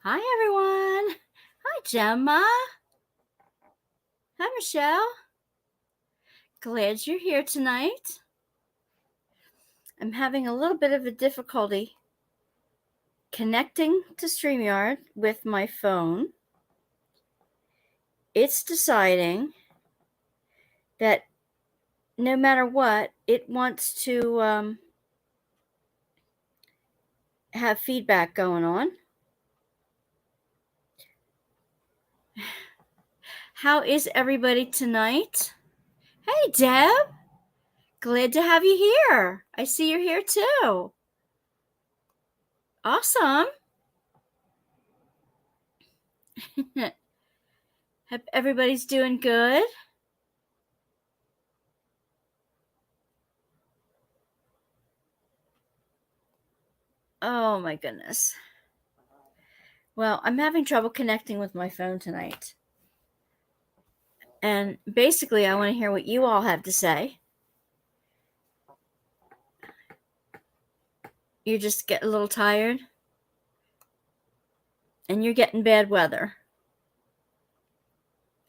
Hi, everyone. Hi, Gemma. Hi, Michelle. Glad you're here tonight. I'm having a little bit of a difficulty connecting to StreamYard with my phone. It's deciding that no matter what, it wants to have feedback going on. How is everybody tonight? Hey, Deb. Glad to have you here. I see you're here too. Awesome. Hope everybody's doing good. Oh my goodness. Well, I'm having trouble connecting with my phone tonight. And basically, I want to hear what you all have to say. You just get a little tired. And you're getting bad weather.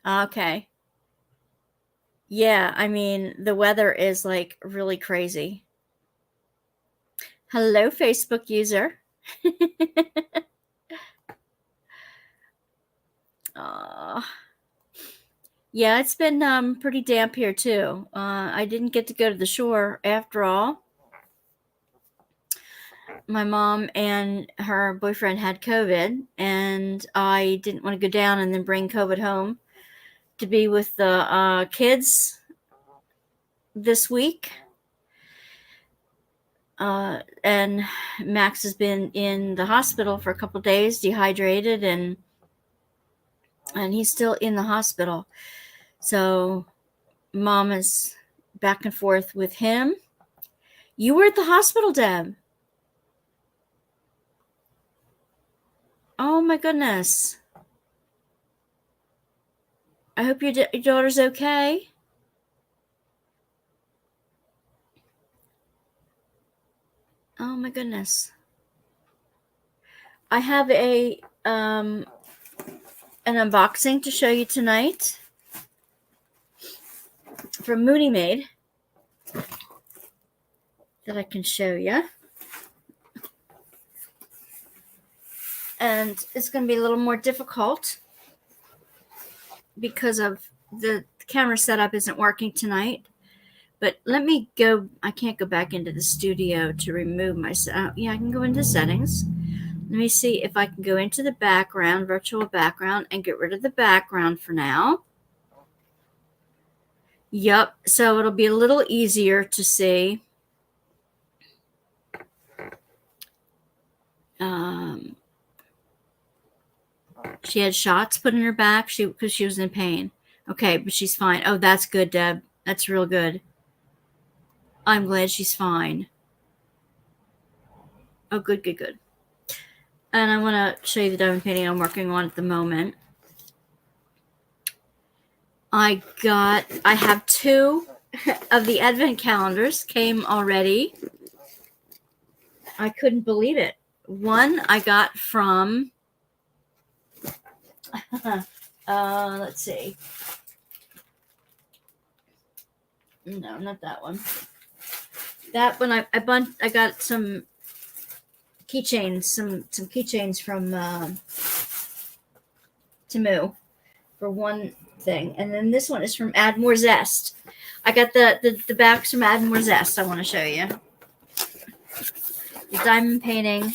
Okay. Yeah, I mean, the weather is like really crazy. Hello, Facebook user. Yeah, it's been pretty damp here too. I didn't get to go to the shore after all. My mom and her boyfriend had COVID, and I didn't want to go down and then bring COVID home to be with the kids this week. And Max has been in the hospital for a couple days, dehydrated, and he's still in the hospital. So Mom is back and forth with him. You were at the hospital, Deb. Oh my goodness. I hope your daughter's okay. Oh my goodness. I have an unboxing to show you tonight from Moody Maid that I can show you. And it's going to be a little more difficult because of the camera setup isn't working tonight. But let me go. I can't go back into the studio to remove myself. Yeah, I can go into settings. Let me see if I can go into the background, virtual background, and get rid of the background for now. Yep, so it'll be a little easier to see. She had shots put in her back because she was in pain. Okay, but she's fine. Oh, that's good, Deb. That's real good. I'm glad she's fine. Oh, good, good, good. And I want to show you the diamond painting I'm working on at the moment. I have 2 of the advent calendars came already. I couldn't believe it. One I got from, let's see. No, not that one. That one I got some keychains, some keychains from Temu for one thing, and then this one is from Add More Zest. I got the backs from Add More Zest. I want to show you the diamond painting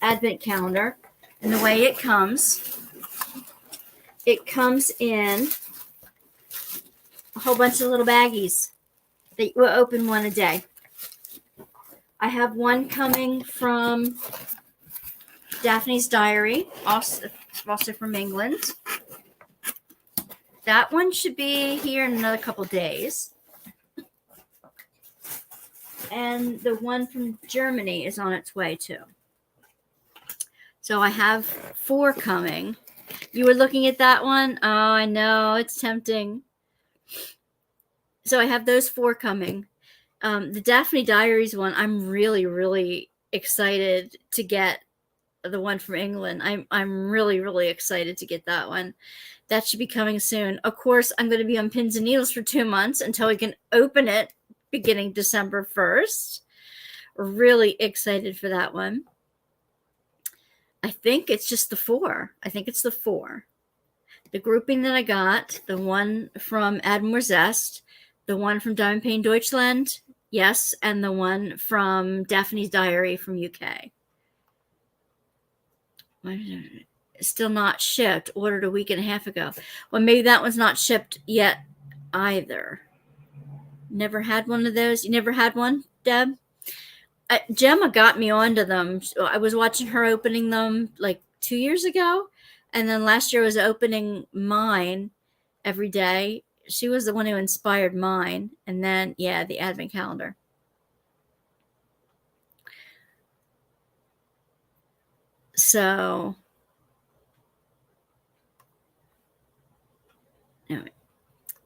advent calendar, and the way it comes in a whole bunch of little baggies that you will open one a day. I have one coming from Daphne's Diary, also from England. That one should be here in another couple days. And the one from Germany is on its way too. So I have 4 coming. You were looking at that one? Oh, I know. It's tempting. So I have those 4 coming. The Daphne Diaries one, I'm really, really excited to get the one from England. I'm really, really excited to get that one. That should be coming soon. Of course, I'm going to be on pins and needles for 2 months until we can open it beginning December 1st. Really excited for that one. I think it's just the 4. I think it's the 4. The grouping that I got, the one from Add More Zest, the one from Diamond Painting Deutschland, yes, and the one from Daphne's Diary from UK. Still not shipped. Ordered a week and a half ago. Well, maybe that one's not shipped yet either. Never had one of those. You never had one, Deb? Gemma got me onto them. I was watching her opening them like 2 years ago, and then last year I was opening mine every day. She was the one who inspired mine, and then yeah, the advent calendar. So anyway.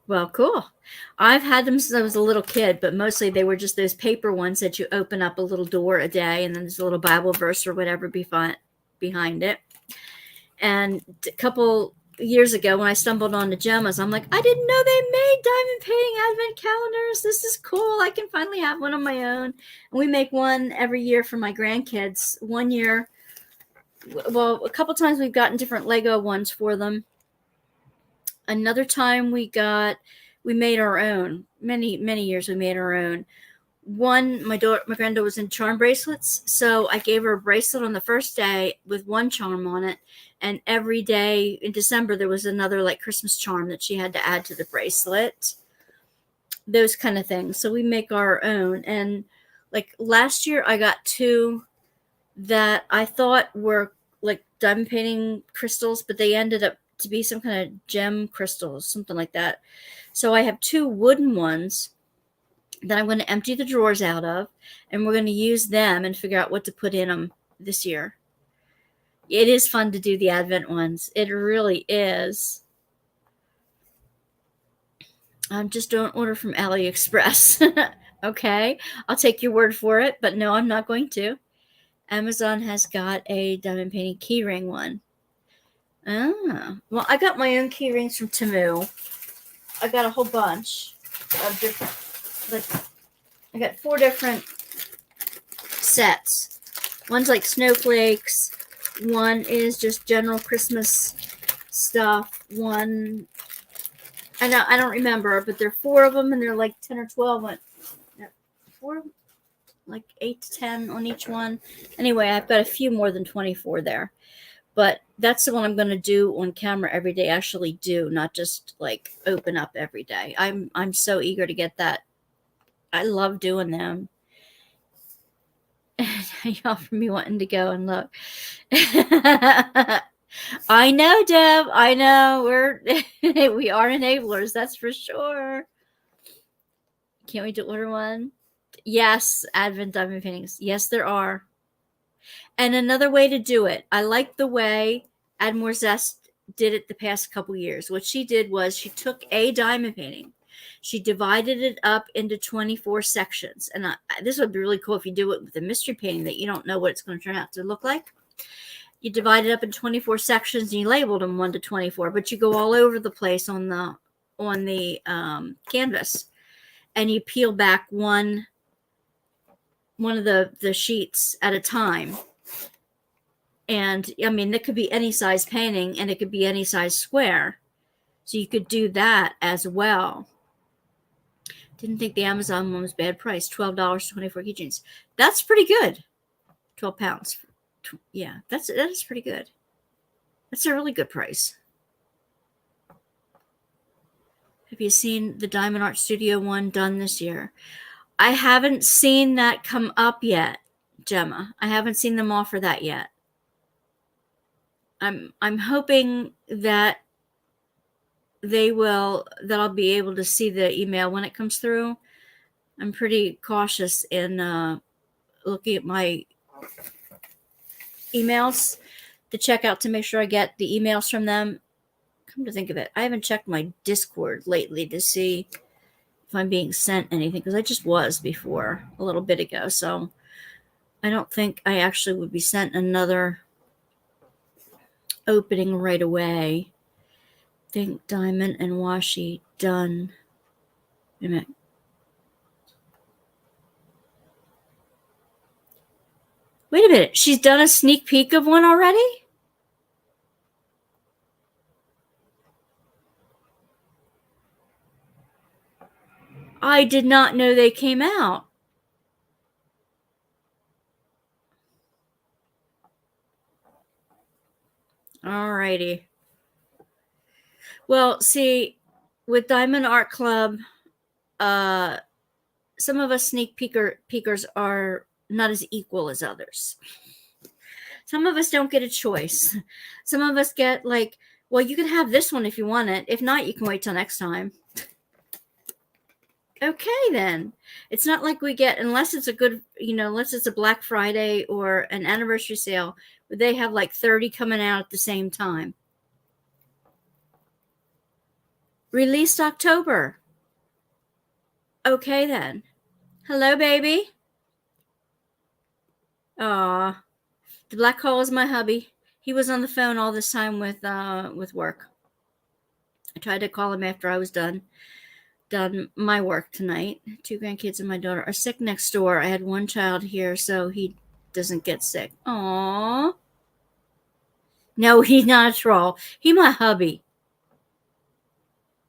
Well, cool. I've had them since I was a little kid, but mostly they were just those paper ones that you open up a little door a day, and then there's a little Bible verse or whatever behind it. And a couple years ago when I stumbled onto Gemma's, I'm like, I didn't know they made diamond painting advent calendars. This is cool. I can finally have one on my own. And we make one every year for my grandkids. One year, well, a couple times we've gotten different Lego ones for them. Another time we made our own. Many years we made our own. One, my granddaughter was in charm bracelets, so I gave her a bracelet on the first day with one charm on it, and every day in December there was another like Christmas charm that she had to add to the bracelet. Those kind of things. So we make our own. And like last year I got 2 that I thought were like diamond painting crystals, but they ended up to be some kind of gem crystals, something like that. So I have 2 wooden ones that I'm going to empty the drawers out of, and we're going to use them and figure out what to put in them this year. It is fun to do the Advent ones. It really is. Just don't order from AliExpress. Okay? I'll take your word for it, but no, I'm not going to. Amazon has got a diamond painting keyring one. Well, I got my own key rings from Temu. I got a whole bunch of different, like, I got 4 different sets. One's like snowflakes. One is just general Christmas stuff. One, I don't remember, but there are 4 of them, and they're like 10 or 12. 4, like 8 to 10 on each one. Anyway, I've got a few more than 24 there. But that's the one I'm going to do on camera every day, actually do, not just like open up every day. I'm so eager to get that. I love doing them. Y'all for me wanting to go and look. I know, Deb. I know. We are enablers, that's for sure. Can't wait to order one. Yes, Advent diamond paintings. Yes, there are. And another way to do it, I like the way Add More Zest did it the past couple years. What she did was she took a diamond painting. She divided it up into 24 sections. And this would be really cool if you do it with a mystery painting that you don't know what it's going to turn out to look like. You divide it up in 24 sections and you labeled them 1 to 24. But you go all over the place on the canvas. And you peel back one of the sheets at a time. And I mean, it could be any size painting and it could be any size square. So you could do that as well. Didn't think the Amazon one was bad price. $12, 24 keychains. That's pretty good. 12 pounds. Yeah, that is pretty good. That's a really good price. Have you seen the Diamond Art Studio one done this year? I haven't seen that come up yet, Gemma. I haven't seen them offer that yet. I'm hoping that I'll be able to see the email when it comes through. I'm pretty cautious in looking at my emails to check out to make sure I get the emails from them. Come to think of it, I haven't checked my Discord lately to see if I'm being sent anything, because I just was before a little bit ago. So I don't think I actually would be sent another opening right away. Think diamond and washi done. Wait a minute. Wait a minute. She's done a sneak peek of one already? I did not know they came out. Alrighty. Well, see, with Diamond Art Club, some of us sneak peekers are not as equal as others. Some of us don't get a choice. Some of us get like, well, you can have this one if you want it. If not, you can wait till next time. Okay, then. It's not like we get, unless it's a good, unless it's a Black Friday or an anniversary sale, they have like 30 coming out at the same time. Released October. Okay, then. Hello, baby. Aw. The black hole is my hubby. He was on the phone all this time with work. I tried to call him after I was done my work tonight. 2 grandkids and my daughter are sick next door. I had one child here, so he doesn't get sick. Aww. No, he's not a troll. He my hubby.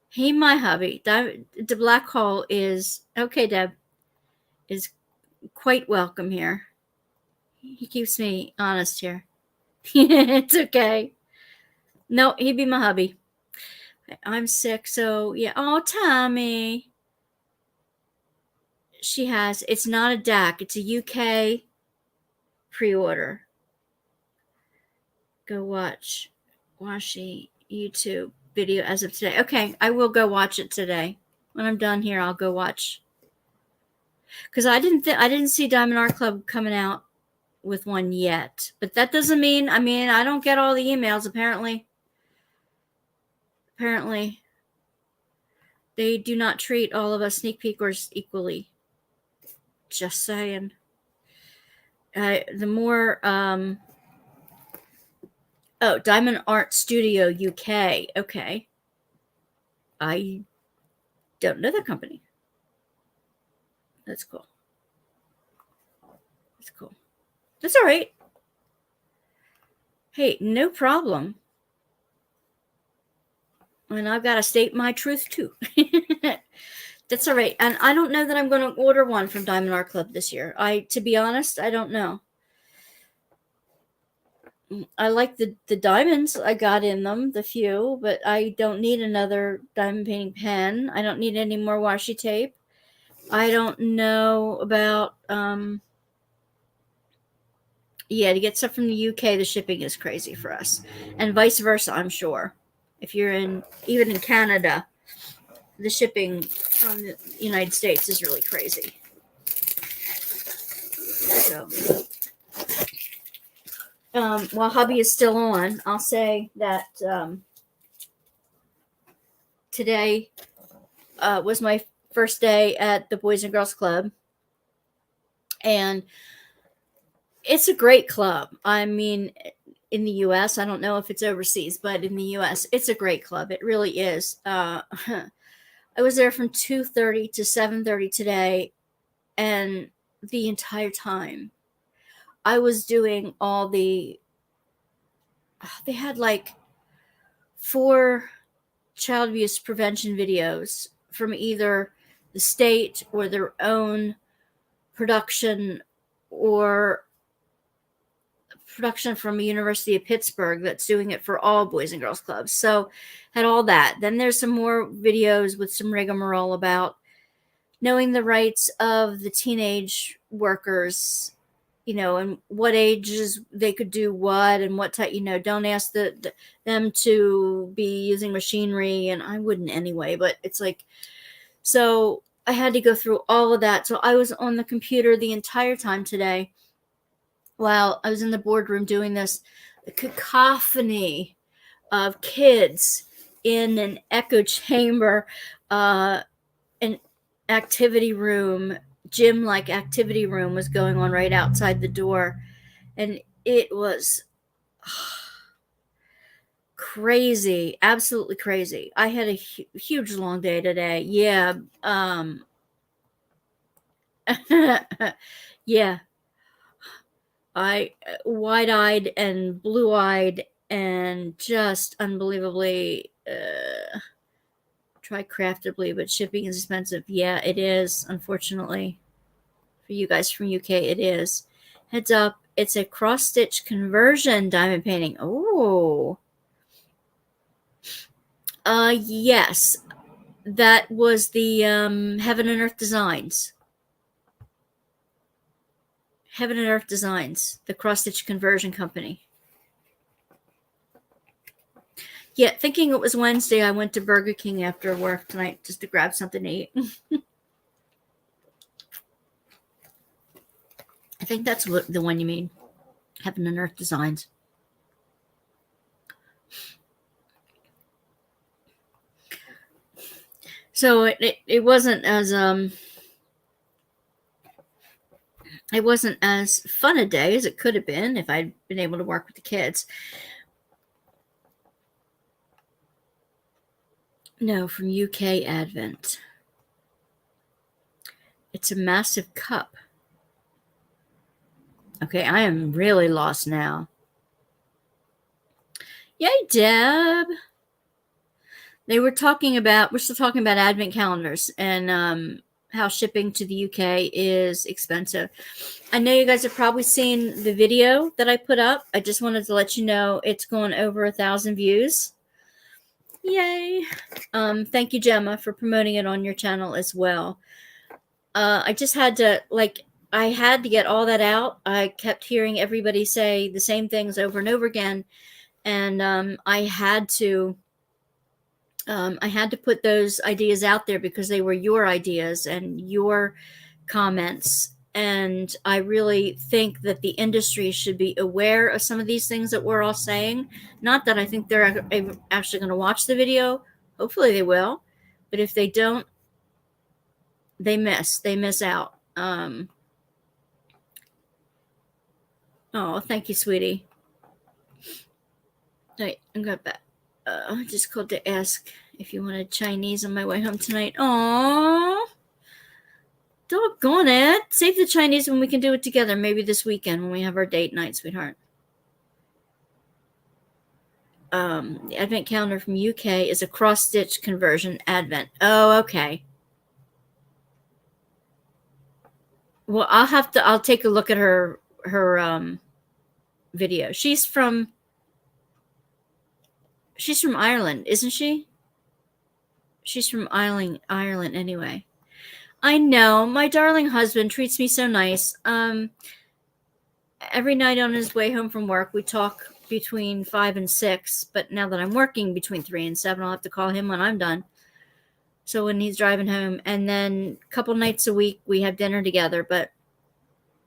He my hubby. The black hole is, okay, Deb, is quite welcome here. He keeps me honest here. It's okay. No, he'd be my hubby. I'm sick, so yeah. Oh, Tommy. She has. It's not a DAC. It's a UK pre-order. Go watch Washi YouTube video as of today. Okay, I will go watch it today. When I'm done here, I'll go watch. Because I didn't see Diamond Art Club coming out with one yet. But that doesn't mean, I don't get all the emails, apparently. Apparently, they do not treat all of us sneak peekers equally. Just saying. The more, Diamond Art Studio UK. Okay. I don't know that company. That's cool. That's cool. That's all right. Hey, no problem. And I've got to state my truth, too. That's all right. And I don't know that I'm going to order one from Diamond Art Club this year. To be honest, I don't know. I like the diamonds I got in them, the few, but I don't need another diamond painting pen. I don't need any more washi tape. I don't know about, to get stuff from the UK, the shipping is crazy for us. And vice versa, I'm sure. If you're even in Canada, the shipping from the United States is really crazy. So, while hubby is still on, I'll say that today was my first day at the Boys and Girls Club. And it's a great club. In the U.S., I don't know if it's overseas, but in the U.S., it's a great club. It really is. I was there from 2:30 to 7:30 today, and the entire time I was doing all they had like 4 child abuse prevention videos from either the state or their own production or production from a University of Pittsburgh that's doing it for all Boys and Girls Clubs. So had all that. Then there's some more videos with some rigmarole about knowing the rights of the teenage workers, and what ages they could do what and what type, don't ask them to be using machinery. And I wouldn't anyway, but it's like, so I had to go through all of that. So I was on the computer the entire time today while I was in the boardroom doing this. The cacophony of kids in an echo chamber, an activity room, gym-like activity room was going on right outside the door. And it was, crazy, absolutely crazy. I had a huge long day today. Yeah. Yeah. I wide-eyed and blue-eyed and just unbelievably try craftably, but shipping is expensive. Yeah, it is, unfortunately. For you guys from UK, it is. Heads up, it's a cross-stitch conversion diamond painting. Oh. Yes. That was the Heaven and Earth Designs. Heaven and Earth Designs, the cross-stitch conversion company. Yeah, thinking it was Wednesday, I went to Burger King after work tonight just to grab something to eat. I think that's what the one you mean. Heaven and Earth Designs. So it wasn't as it wasn't as fun a day as it could have been if I'd been able to work with the kids. No, from UK Advent. It's a massive cup. Okay, I am really lost now. Yay, Deb. We're still talking about Advent calendars and how shipping to the UK is expensive. I know you guys have probably seen the video that I put up. I just wanted to let you know it's going over 1,000 views. Yay. Thank you, Gemma, for promoting it on your channel as well. I just had to, I had to get all that out. I kept hearing everybody say the same things over and over again. And I had to put those ideas out there because they were your ideas and your comments. And I really think that the industry should be aware of some of these things that we're all saying. Not that I think they're actually going to watch the video. Hopefully they will. But if they don't, they miss out. Oh, thank you, sweetie. Right, I'm going back. I just called to ask if you wanted Chinese on my way home tonight. Aww. Doggone it. Save the Chinese when we can do it together. Maybe this weekend when we have our date night, sweetheart. The Advent calendar from UK is a cross-stitch conversion Advent. Oh, okay. Well, I'll take a look at her video. She's from Ireland, isn't she? She's from Ireland anyway. I know. My darling husband treats me so nice. Every night on his way home from work, we talk between 5 and 6. But now that I'm working between 3 and 7, I'll have to call him when I'm done. So when he's driving home. And then a couple nights a week, we have dinner together. But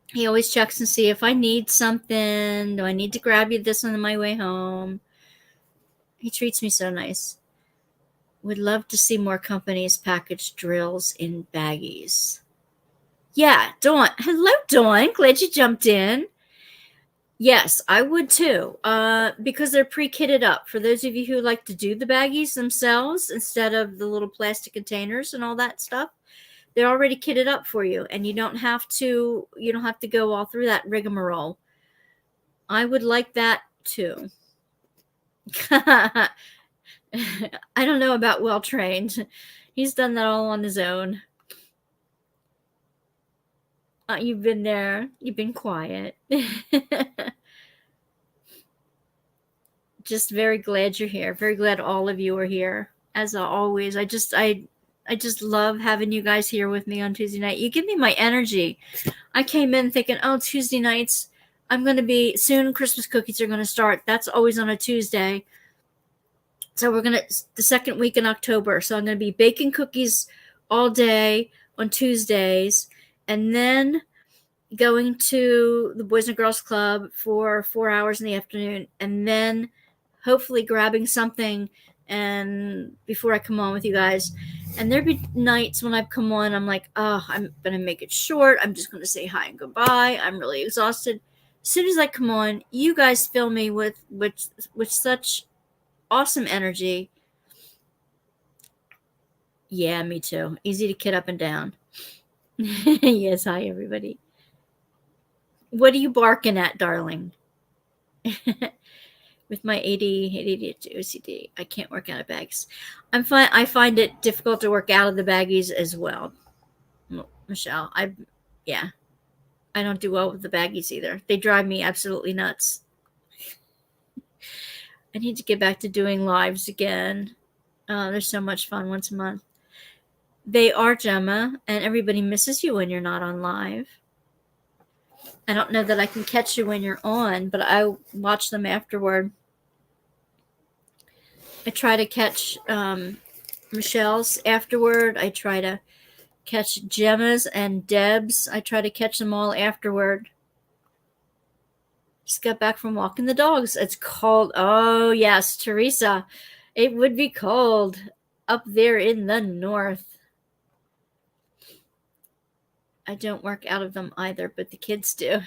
he always checks and see if I need something. Do I need to grab you this on my way home? He treats me so nice. Would love to see more companies package drills in baggies. Yeah, Dawn. Hello, Dawn. Glad you jumped in. Yes, I would too, because they're pre-kitted up. For those of you who like to do the baggies themselves instead of the little plastic containers and all that stuff, they're already kitted up for you, and you don't have to go all through that rigmarole. I would like that too. I don't know about well-trained. He's done that all on his own. You've been there. You've been quiet. Just very glad you're here. Very glad all of you are here. As always, I just love having you guys here with me on Tuesday night. You give me my energy. I came in thinking, oh, Tuesday nights, I'm going to be, soon Christmas cookies are going to start. That's always on a Tuesday. So the second week in October. So I'm going to be baking cookies all day on Tuesdays. And then going to the Boys and Girls Club for 4 hours in the afternoon. And then hopefully grabbing something and before I come on with you guys. And there'd be nights when I've come on, I'm like, oh, I'm going to make it short. I'm just going to say hi and goodbye. I'm really exhausted. As soon as I come on, you guys fill me with such awesome energy. Yeah, me too. Easy to get up and down. Yes, hi everybody. What are you barking at, darling? With my ADHD OCD, I can't work out of bags. I find it difficult to work out of the baggies as well, Michelle. I don't do well with the baggies either. They drive me absolutely nuts. I need to get back to doing lives again. They're so much fun once a month. They are, Gemma, and everybody misses you when you're not on live. I don't know that I can catch you when you're on, but I watch them afterward. I try to catch Michelle's afterward. I try to catch Gemma's and Deb's. I try to catch them all afterward. Just got back from walking the dogs. It's cold. Oh, yes, Teresa. It would be cold up there in the north. I don't work out of them either, but the kids do.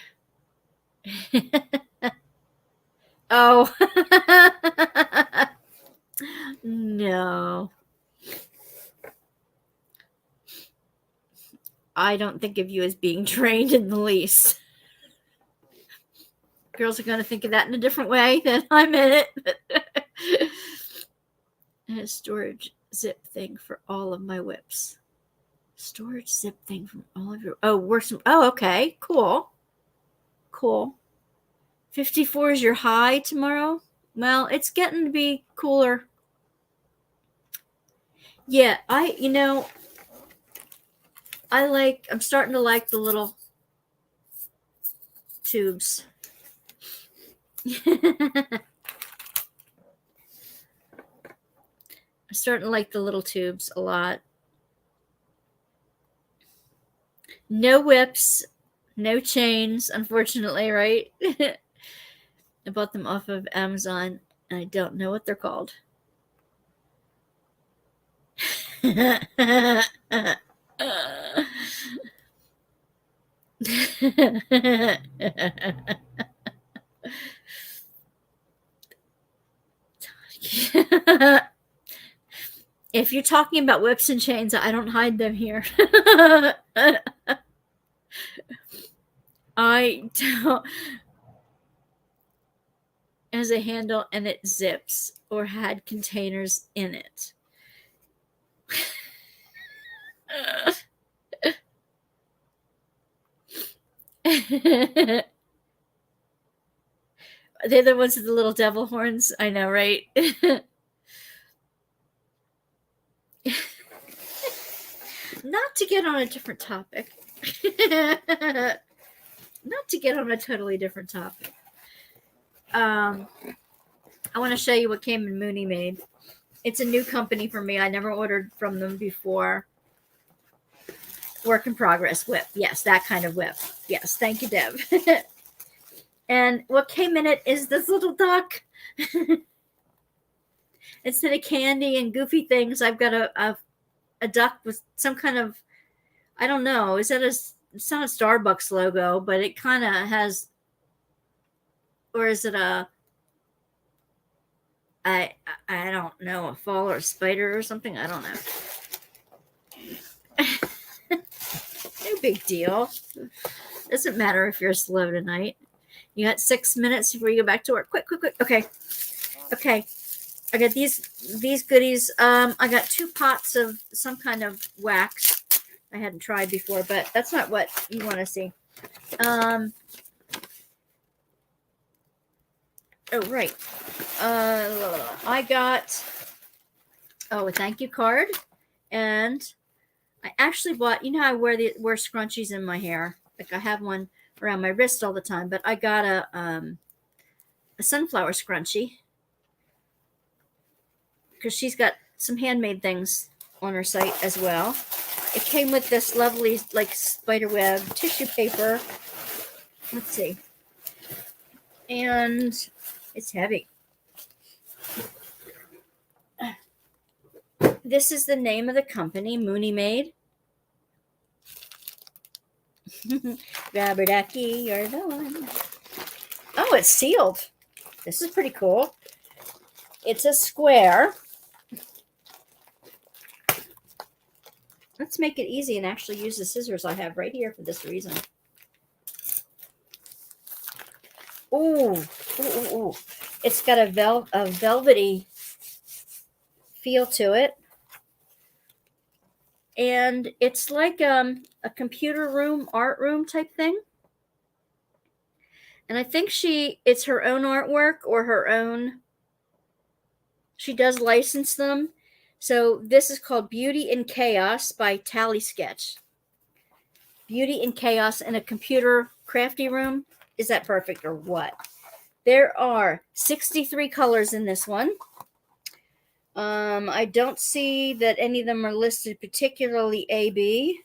Oh. No. I don't think of you as being trained in the least. Girls are going to think of that in a different way than I'm in it. And a storage zip thing for all of my whips. Storage zip thing from all of your... Oh, works... Oh, okay. Cool. 54 is your high tomorrow? Well, it's getting to be cooler. Yeah, I'm starting to like the little tubes. I'm starting to like the little tubes a lot. No whips, no chains, unfortunately, right? I bought them off of Amazon, and I don't know what they're called. If you're talking about whips and chains, I don't hide them here. I don't. As a handle, and it zips or had containers in it. They're the ones with the little devil horns. I know, right? Not to get on a different topic. Not to get on a totally different topic. I want to show you what came in Mooney Made. It's a new company for me. I never ordered from them before. Work in progress whip. Yes, that kind of whip. Yes, thank you, Deb. And what came in it is this little duck. Instead of candy and goofy things, I've got a duck with some kind of, I don't know, it's not a Starbucks logo, but it kind of has, or is it I don't know, a fall or a spider or something? I don't know. No big deal. Doesn't matter if you're slow tonight. You got 6 minutes before you go back to work. Quick. Okay. I got these goodies. I got 2 pots of some kind of wax I hadn't tried before, but that's not what you want to see. Oh, right. I got a thank you card, and I actually bought, I wear scrunchies in my hair. Like I have one around my wrist all the time, but I got a sunflower scrunchie because she's got some handmade things on her site as well. It came with this lovely spiderweb tissue paper. Let's see. And it's heavy. This is the name of the company, Mooney Made. Rubber ducky, you're the one. Oh, it's sealed. This is pretty cool. It's a square. Let's make it easy and actually use the scissors I have right here for this reason. Ooh, ooh, ooh, ooh. It's got a velvety feel to it. And it's like a computer room, art room type thing. And I think it's her own artwork or her own. She does license them. So this is called Beauty in Chaos by Tally Sketch. Beauty in Chaos in a computer crafty room. Is that perfect or what? There are 63 colors in this one. I don't see that any of them are listed particularly AB.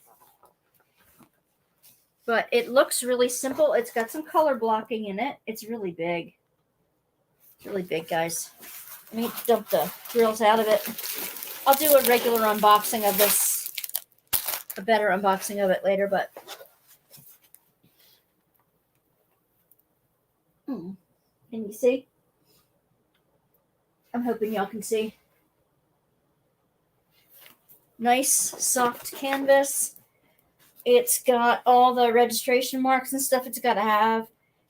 But it looks really simple. It's got some color blocking in it. It's really big. It's really big, guys. Let me dump the drills out of it. I'll do a regular unboxing of this. A better unboxing of it later, but... Can you see? I'm hoping y'all can see. Nice, soft canvas. It's got all the registration marks and stuff it's got to have.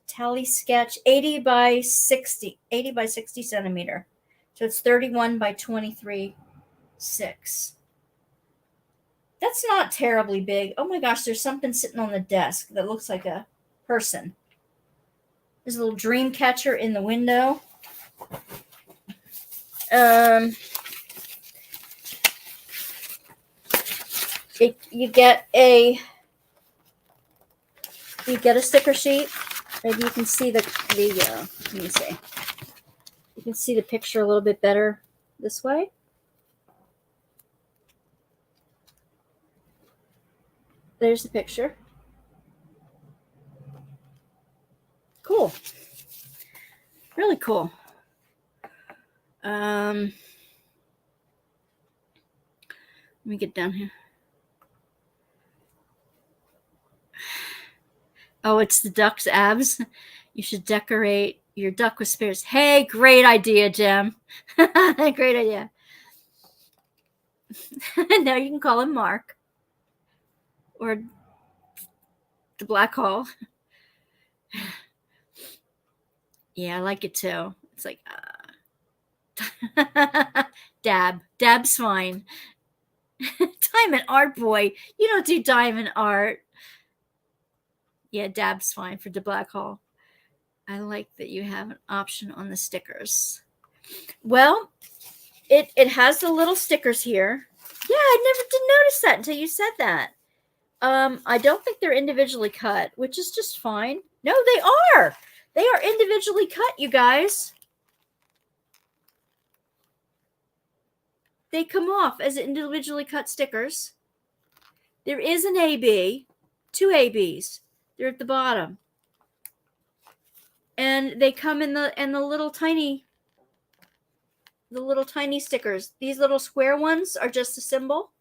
Tally Sketch, 80 by 60 centimeter. So it's 31 by 23, 6. That's not terribly big. Oh my gosh, there's something sitting on the desk that looks like a person. There's a little dream catcher in the window. You get a sticker sheet. Maybe you can see let me see. You can see the picture a little bit better this way. There's the picture. Cool. Really cool. Let me get down here. Oh, it's the duck's abs. You should decorate your duck with spears. Hey, great idea, Jim. Great idea. Now you can call him Mark. Or the black hole. Yeah, I like it too. It's like, Dab's fine. Diamond art, boy. You don't do diamond art. Yeah, Dab's fine for the black hole. I like that you have an option on the stickers. Well, it has the little stickers here. Yeah, I never did notice that until you said that. I don't think they're individually cut, which is just fine. No, they are. They are individually cut, you guys. They come off as individually cut stickers. There is an AB, 2 ABs. They're at the bottom. And they come in the little tiny stickers. These little square ones are just a symbol,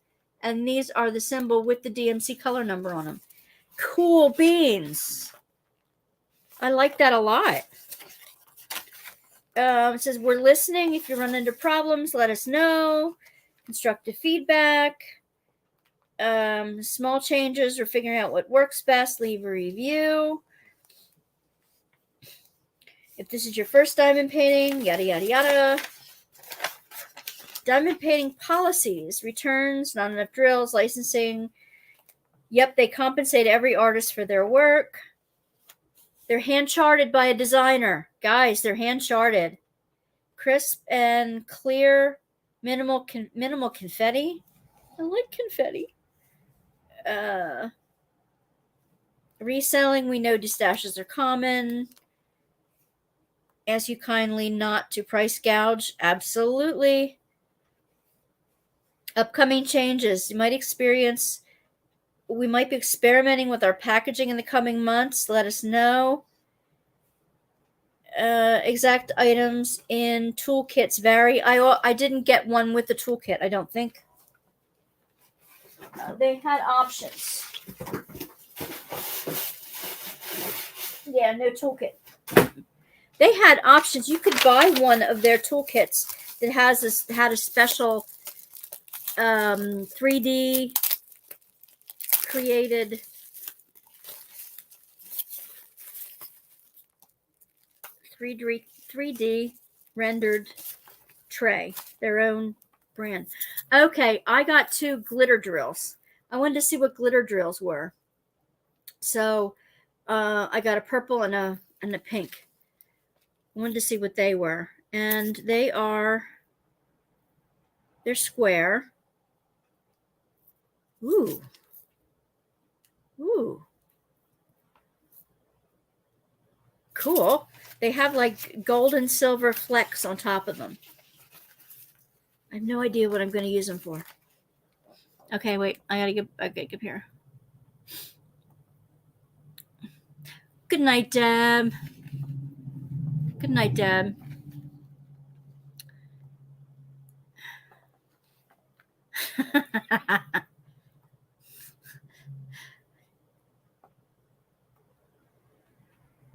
and these are the symbol with the DMC color number on them. Cool beans. I like that a lot. It says, we're listening. If you run into problems, let us know. Constructive feedback. Small changes or figuring out what works best, leave a review. If this is your first diamond painting, yada, yada, yada. Diamond painting policies, returns, not enough drills, licensing. Yep, they compensate every artist for their work. They're hand-charted by a designer. Guys, they're hand-charted. Crisp and clear, minimal confetti. I like confetti. Reselling, we know destashes are common. Ask you kindly not to price gouge. Absolutely. Upcoming changes. We might be experimenting with our packaging in the coming months. Let us know. Exact items in toolkits vary. I didn't get one with the toolkit, I don't think. They had options. Yeah, no toolkit. They had options. You could buy one of their toolkits that had a special 3D created 3D rendered tray, their own brand. Okay, I got 2 glitter drills. I wanted to see what glitter drills were. So I got a purple and a pink. I wanted to see what they were. And they're square. Ooh. Ooh. Cool. They have like gold and silver flecks on top of them. I have no idea what I'm going to use them for. Okay, wait. I gotta get up here. Good night, Deb. Good night, Deb.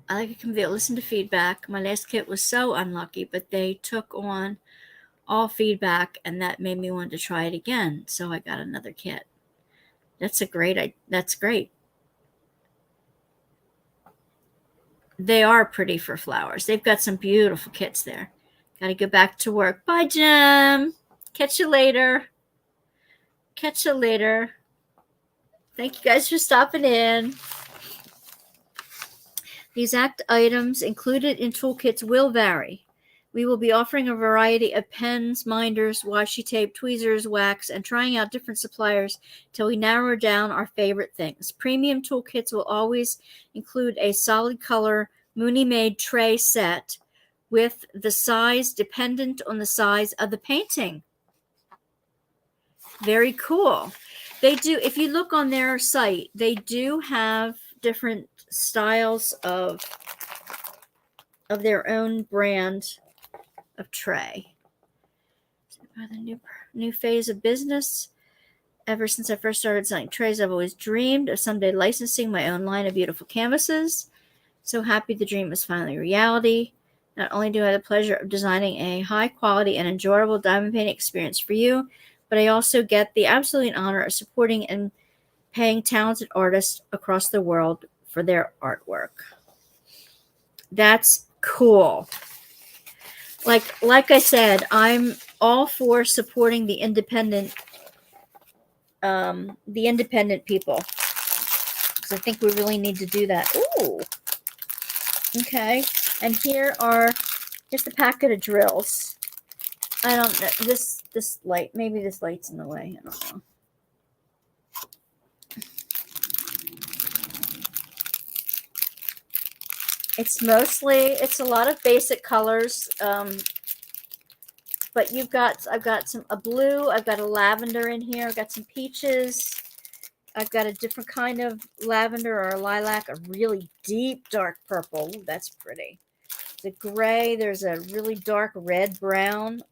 I like a convey. Listen to feedback. My last kit was so unlucky, but they took on all feedback, and that made me want to try it again. So I got another kit. That's great. They are pretty for flowers. They've got some beautiful kits there. Got to go back to work. Bye, Jim. Catch you later. Catch you later. Thank you guys for stopping in. The exact items included in toolkits will vary. We will be offering a variety of pens, minders, washi tape, tweezers, wax, and trying out different suppliers till we narrow down our favorite things. Premium toolkits will always include a solid color Mooney-made tray set with the size dependent on the size of the painting. Very cool. They do, if you look on their site, they do have different styles of their own brand of tray. By the new phase of business. Ever since I first started selling trays, I've always dreamed of someday licensing my own line of beautiful canvases. So happy the dream is finally reality. Not only do I have the pleasure of designing a high quality and enjoyable diamond painting experience for you, but I also get the absolute honor of supporting and paying talented artists across the world for their artwork. That's cool. Like I said, I'm all for supporting the independent people, because I think we really need to do that. Ooh. Okay. And here's the packet of drills. I don't know. This light, maybe this light's in the way. I don't know. It's a lot of basic colors. But I've got a blue, I've got a lavender in here, I've got some peaches, I've got a different kind of lavender or a lilac, a really deep dark purple. Ooh, that's pretty. The gray, there's a really dark red brown,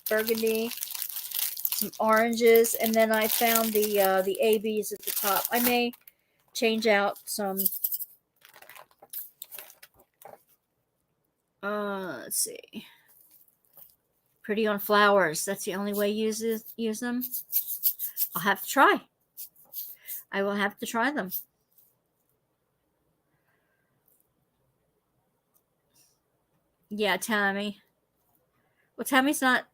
burgundy, some oranges, and then I found the ABs at the top. I may change out some. Let's see. Pretty on flowers. That's the only way use them. I'll have to try. I will have to try them. Yeah, Tammy. Well, Tammy's not.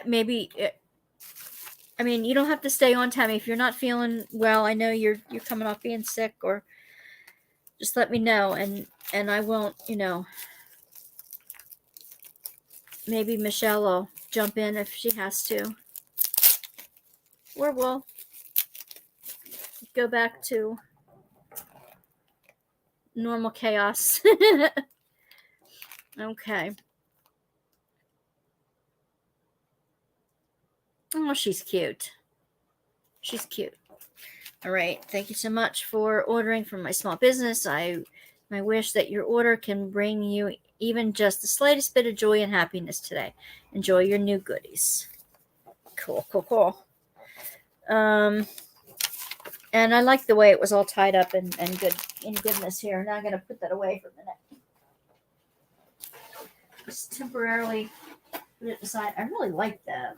Maybe. I mean, you don't have to stay on, Tammy, if you're not feeling well. I know you're coming off being sick, or just let me know, and I won't. Maybe Michelle will jump in if she has to, or we'll go back to normal chaos. Okay. Oh, she's cute. She's cute. All right. Thank you so much for ordering from my small business. I wish that your order can bring you even just the slightest bit of joy and happiness today. Enjoy your new goodies. Cool. And I like the way it was all tied up and good in goodness here. Now I'm going to put that away for a minute. Just temporarily put it aside. I really like that.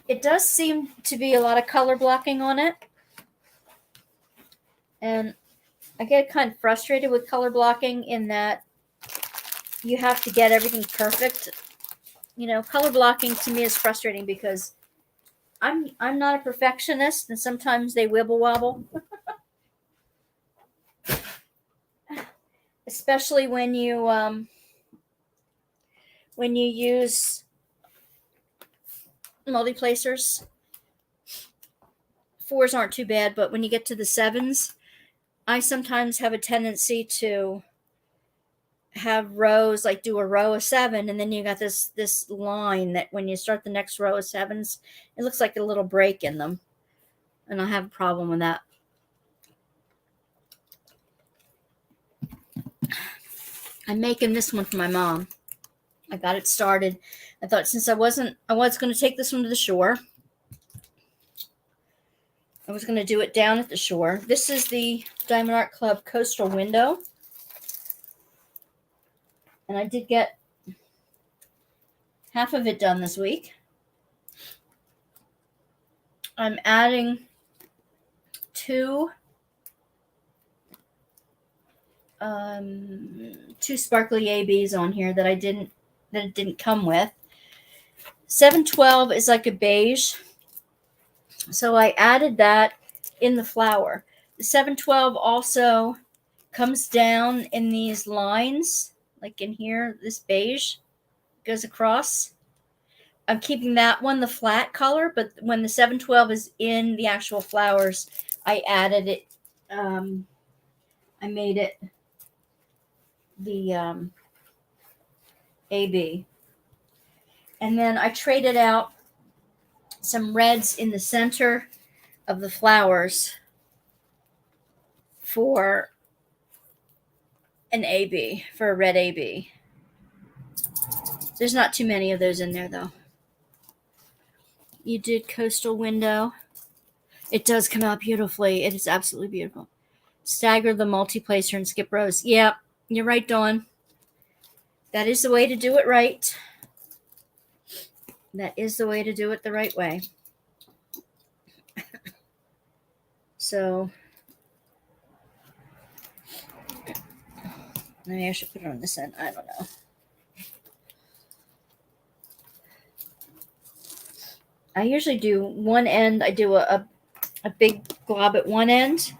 It does seem to be a lot of color blocking on it. And I get kind of frustrated with color blocking in that you have to get everything perfect. You know, color blocking to me is frustrating because I'm not a perfectionist, and sometimes they wibble wobble. Especially when you use multi-placers. 4s aren't too bad, but when you get to the 7s, I sometimes have a tendency to have rows, like do a row of 7, and then you got this line that when you start the next row of 7s, it looks like a little break in them, and I have a problem with that. I'm making this one for my mom. I got it started. I thought since I was going to take this one to the shore, I was going to do it down at the shore. This is the Diamond Art Club Coastal Window. And I did get half of it done this week. I'm adding 2 sparkly ABs on here that it didn't come with. 712 is like a beige. So I added that in the flower. The 712 also comes down in these lines, like in here, this beige goes across. I'm keeping that one the flat color, but when the 712 is in the actual flowers, I added it. I made it the AB. And then I traded out some reds in the center of the flowers for an AB, for a red AB. There's not too many of those in there, though. You did Coastal Window. It does come out beautifully. It is absolutely beautiful. Stagger the multi-placer and skip rows. Yeah, you're right, Dawn. That is the way to do it right. That is the way to do it the right way. So, maybe I should put it on this end. I don't know. I usually do one end. I do a big glob at one end,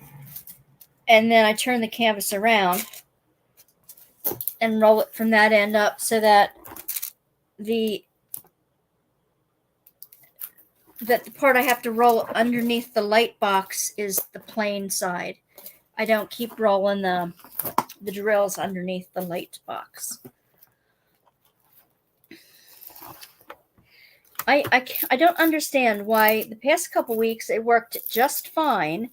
and then I turn the canvas around and roll it from that end up so that the part I have to roll underneath the light box is the plain side. I don't keep rolling the drills underneath the light box. I don't understand why the past couple weeks it worked just fine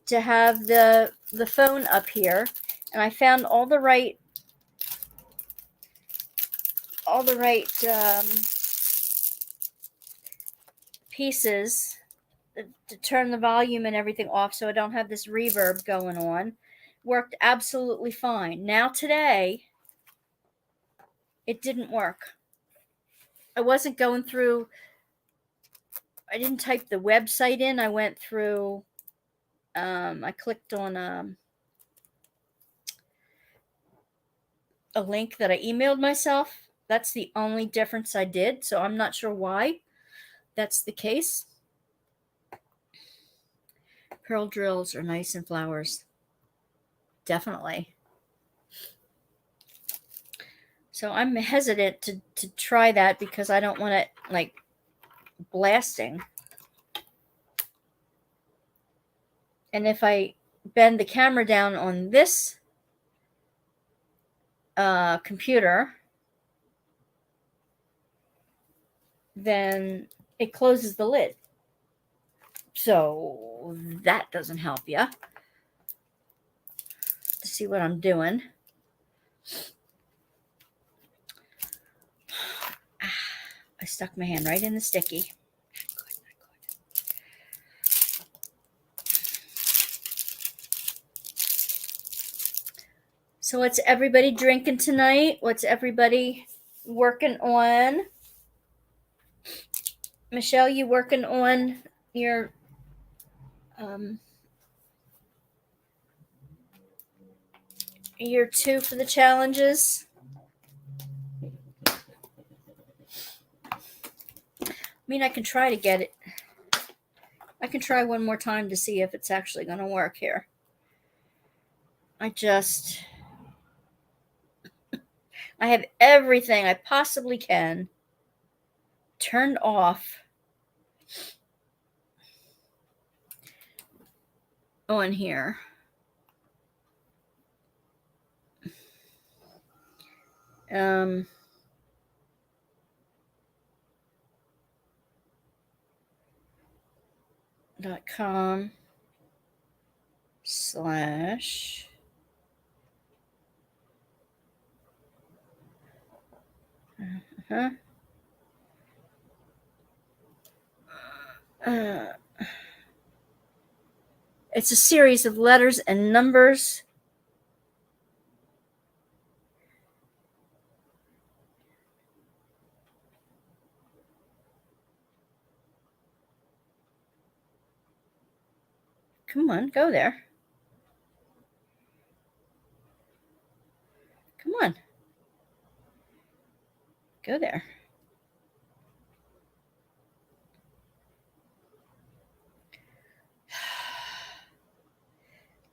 to have the phone up here, and I found all the right pieces to turn the volume and everything off so I don't have this reverb going on. Worked absolutely fine. Now today, it didn't work. I wasn't going through, I didn't type the website in. I went through, I clicked on a link that I emailed myself. That's the only difference I did, so I'm not sure why that's the case. Pearl drills are nice in flowers. Definitely. So I'm hesitant to try that because I don't want it like blasting. And if I bend the camera down on this computer, then it closes the lid. So that doesn't help you. To see what I'm doing. I stuck my hand right in the sticky. So what's everybody drinking tonight? What's everybody working on? Michelle, you working on your year 2 for the challenges? I mean, I can try to get it. I can try one more time to see if it's actually going to work here. I have everything I possibly can turned off on here. .com/ it's a series of letters and numbers. Come on, go there. Come on. Go there.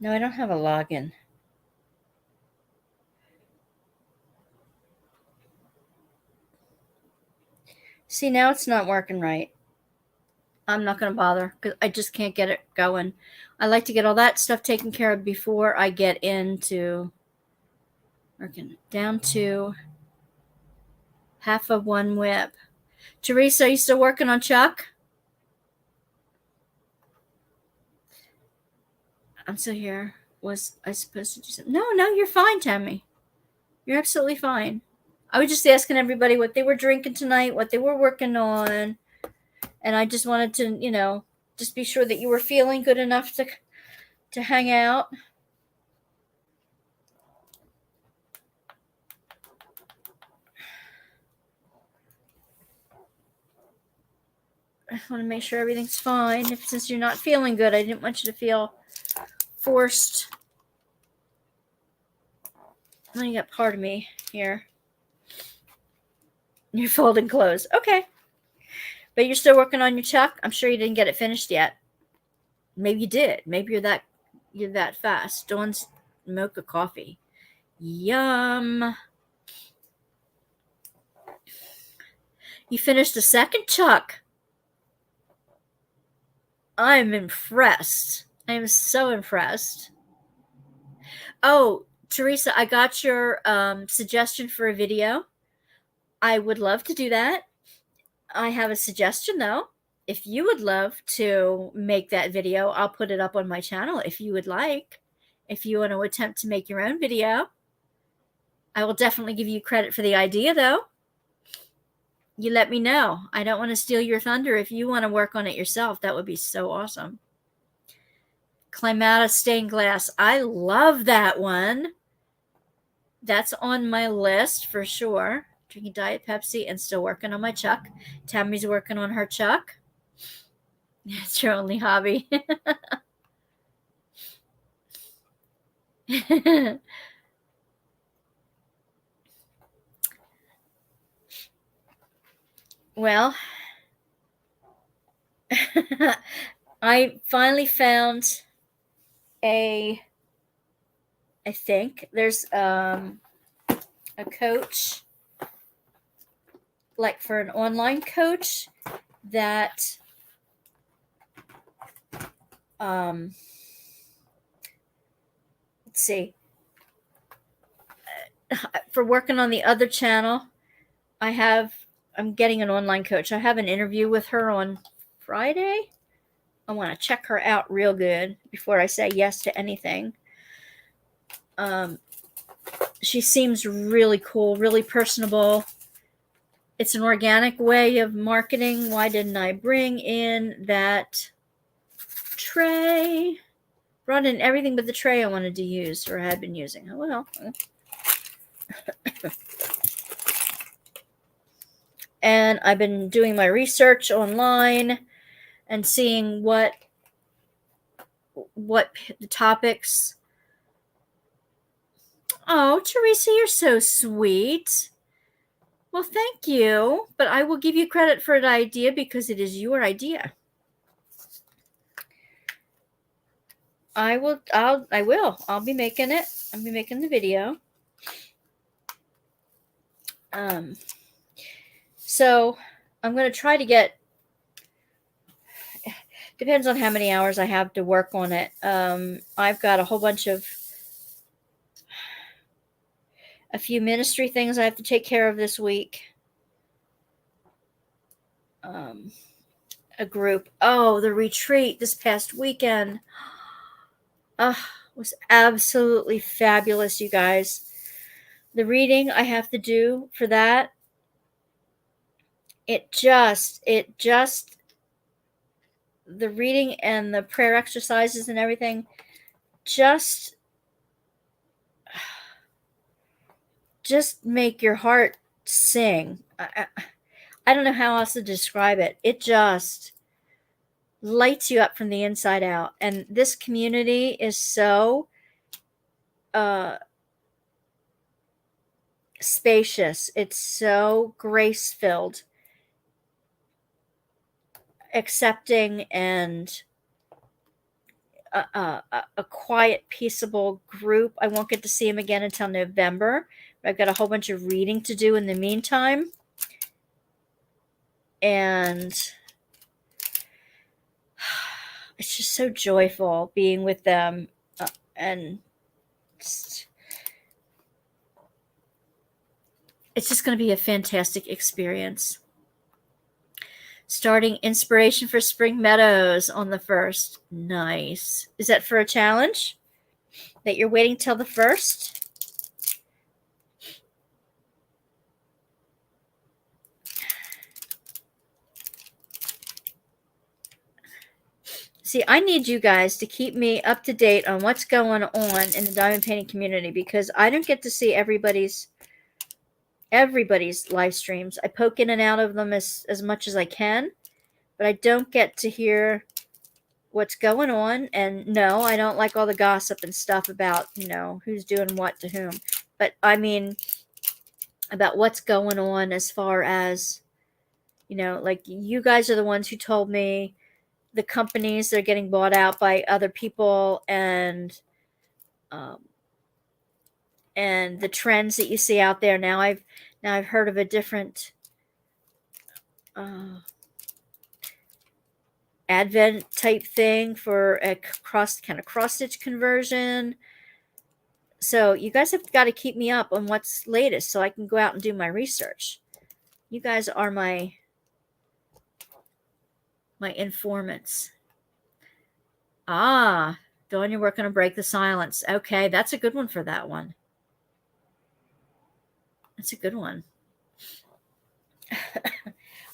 No, I don't have a login. See, now it's not working right. I'm not going to bother because I just can't get it going. I like to get all that stuff taken care of before I get into working. Down to half of one whip. Teresa, are you still working on Chuck? I'm still here. Was I supposed to do something? No, you're fine, Tammy. You're absolutely fine. I was just asking everybody what they were drinking tonight, what they were working on. And I just wanted to, just be sure that you were feeling good enough to hang out. I want to make sure everything's fine. Since you're not feeling good, I didn't want you to feel forced. Oh, you got part of me here. You're folding clothes. Okay. But you're still working on your Chuck? I'm sure you didn't get it finished yet. Maybe you did. Maybe you're that fast. Dawn's mocha coffee. Yum. You finished the second Chuck. I'm impressed. I am so impressed. Oh, Teresa, I got your suggestion for a video. I would love to do that. I have a suggestion, though. If you would love to make that video, I'll put it up on my channel if you would like. If you want to attempt to make your own video, I will definitely give you credit for the idea, though. You let me know. I don't want to steal your thunder. If you want to work on it yourself, that would be so awesome. Climata stained glass. I love that one. That's on my list for sure. Drinking Diet Pepsi and still working on my Chuck. Tammy's working on her Chuck. It's your only hobby. Well, I finally found I think there's a coach, like for an online coach that let's see, for working on the other channel, I'm getting an online coach. I have an interview with her on Friday. I want to check her out real good before I say yes to anything. She seems really cool, really personable. It's an organic way of marketing. Why didn't I bring in that tray? Brought in everything but the tray I wanted to use or had been using. Oh, well. And I've been doing my research online and seeing what the topics. Oh, Teresa, you're so sweet. Well, thank you, but I will give you credit for the idea because it is your idea. I will be making it. I'll be making the video. So I'm going to try to get, depends on how many hours I have to work on it. I've got a whole bunch of, a few ministry things I have to take care of this week. A group. Oh, the retreat this past weekend. Was absolutely fabulous, you guys. The reading I have to do for that, it just, the reading and the prayer exercises and everything, just make your heart sing. I don't know how else to describe it. It just lights you up from the inside out. And this community is so spacious. It's so grace-filled, accepting, and a quiet, peaceable group. I won't get to see him again until November. But I've got a whole bunch of reading to do in the meantime. And it's just so joyful being with them. And it's just going to be a fantastic experience. Starting inspiration for Spring Meadows on the 1st. Nice. Is that for a challenge that you're waiting till the 1st? See, I need you guys to keep me up to date on what's going on in the diamond painting community because I don't get to see everybody's live streams. I poke in and out of them as much as I can, but I don't get to hear what's going on. And no, I don't like all the gossip and stuff about, who's doing what to whom. But I mean, about what's going on as far as, like you guys are the ones who told me the companies that are getting bought out by other people and the trends that you see out there. Now I've heard of a different Advent type thing for a cross stitch conversion. So you guys have got to keep me up on what's latest so I can go out and do my research. You guys are my informants. Dawn, you're working on Break the Silence. Okay, that's a good one for that one. That's a good one.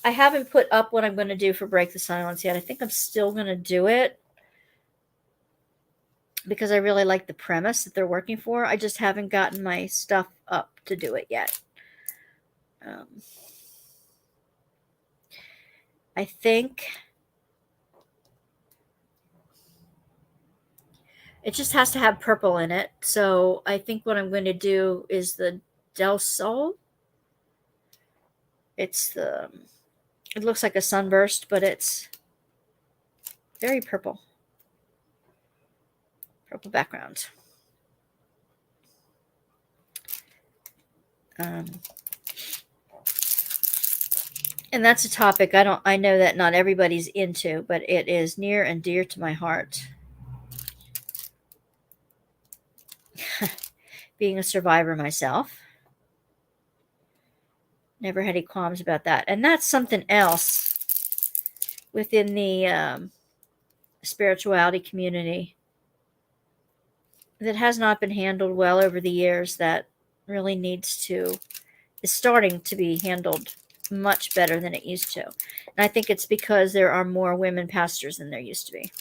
I haven't put up what I'm going to do for Break the Silence yet. I think I'm still going to do it because I really like the premise that they're working for. I just haven't gotten my stuff up to do it yet. I think it just has to have purple in it. So I think what I'm going to do is the Del Sol. It looks like a sunburst, but it's very purple. Purple background. And that's a topic I know that not everybody's into, but it is near and dear to my heart. Being a survivor myself. Never had any qualms about that. And that's something else within the spirituality community that has not been handled well over the years that really is starting to be handled much better than it used to. And I think it's because there are more women pastors than there used to be.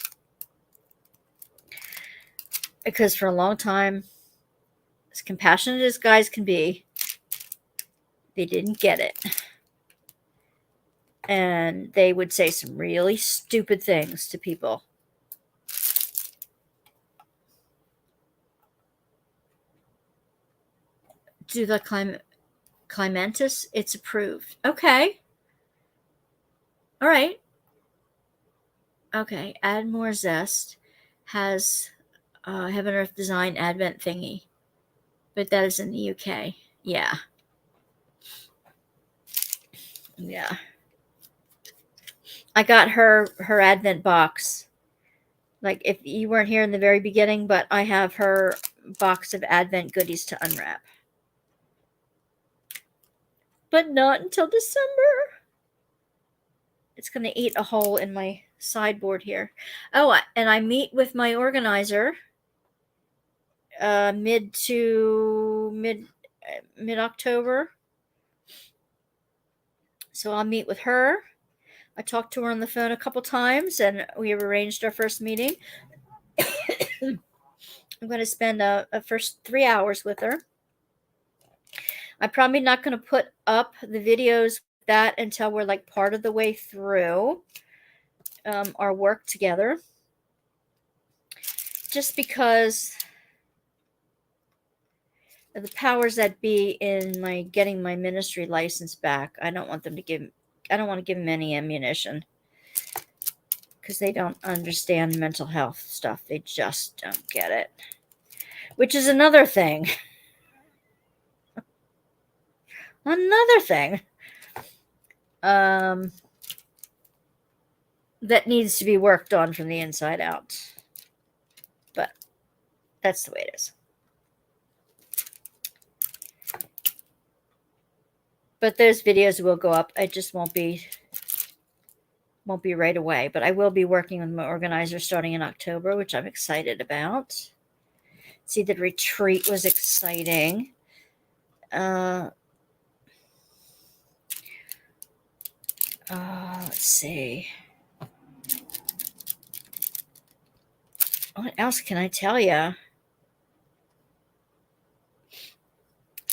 Because for a long time, as compassionate as guys can be, they didn't get it. And they would say some really stupid things to people. Do the Clementis? It's approved. Okay. All right. Okay. Add more zest. Has Heaven Earth Design Advent thingy. But that is in the UK. Yeah. Yeah. I got her Advent box. Like, if you weren't here in the very beginning, but I have her box of Advent goodies to unwrap. But not until December. It's going to eat a hole in my sideboard here. Oh, and I meet with my organizer mid October. So I'll meet with her. I talked to her on the phone a couple times, and we have arranged our first meeting. I'm going to spend a first 3 hours with her. I'm probably not going to put up the videos with that until we're like part of the way through our work together. Just because of the powers that be in my getting my ministry license back. I don't want to give them any ammunition, because they don't understand mental health stuff. They just don't get it. Which is another thing. Another thing that needs to be worked on from the inside out. But that's the way it is. But those videos will go up. It just won't be right away. But I will be working with my organizer starting in October, which I'm excited about. See, the retreat was exciting. Let's see. What else can I tell you?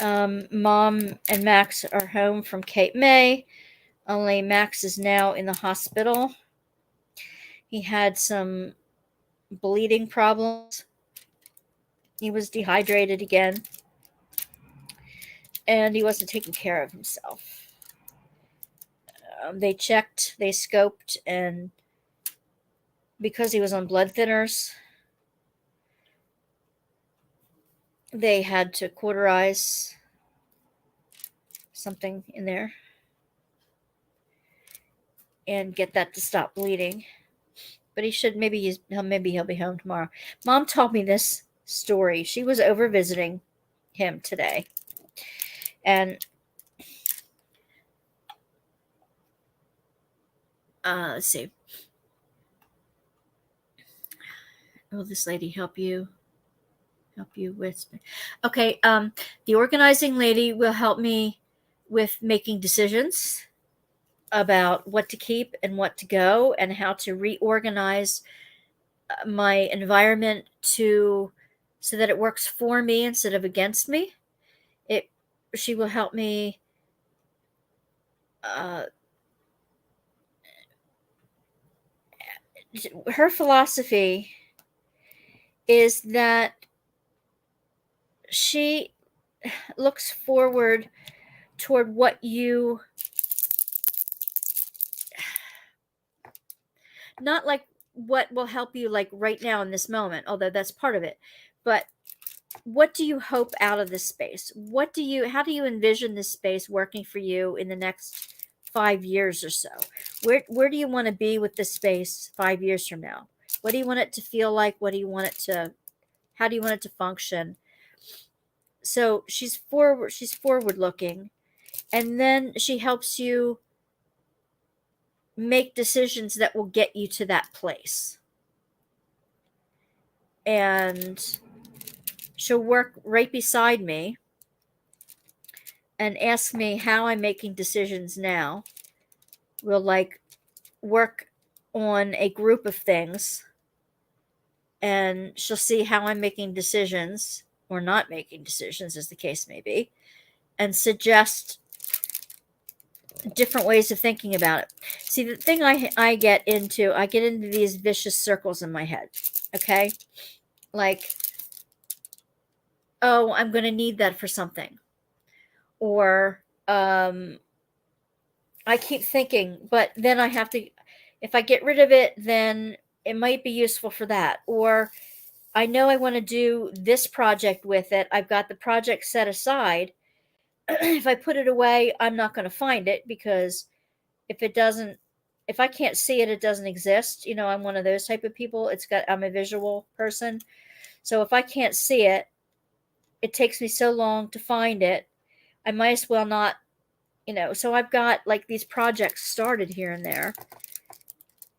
Mom and Max are home from Cape May. Only Max is now in the hospital. He had some bleeding problems. He was dehydrated again. And he wasn't taking care of himself. They checked, they scoped, and because he was on blood thinners, they had to cauterize something in there and get that to stop bleeding. But he should, maybe he'll be home tomorrow. Mom told me this story. She was over visiting him today. And let's see. Will this lady help you with? Okay, the organizing lady will help me with making decisions about what to keep and what to go, and how to reorganize my environment so that it works for me instead of against me. She will help me her philosophy is that she looks forward toward what you, not like what will help you like right now in this moment, although that's part of it, but what do you hope out of this space? How do you envision this space working for you in the next 5 years or so? Where do you want to be with this space 5 years from now? What do you want it to feel like? How do you want it to function? So she's forward looking, and then she helps you make decisions that will get you to that place. And she'll work right beside me and ask me how I'm making decisions now. We'll like work on a group of things and she'll see how I'm making decisions or not making decisions, as the case may be, and suggest different ways of thinking about it. See, the thing I get into these vicious circles in my head. Okay? Like, oh, I'm going to need that for something. Or I keep thinking, but then I have to, if I get rid of it, then it might be useful for that. Or I know I want to do this project with it. I've got the project set aside. If I put it away, I'm not going to find it, because if I can't see it, it doesn't exist. I'm one of those type of people. I'm a visual person. So if I can't see it, it takes me so long to find it. I might as well not, so I've got like these projects started here and there,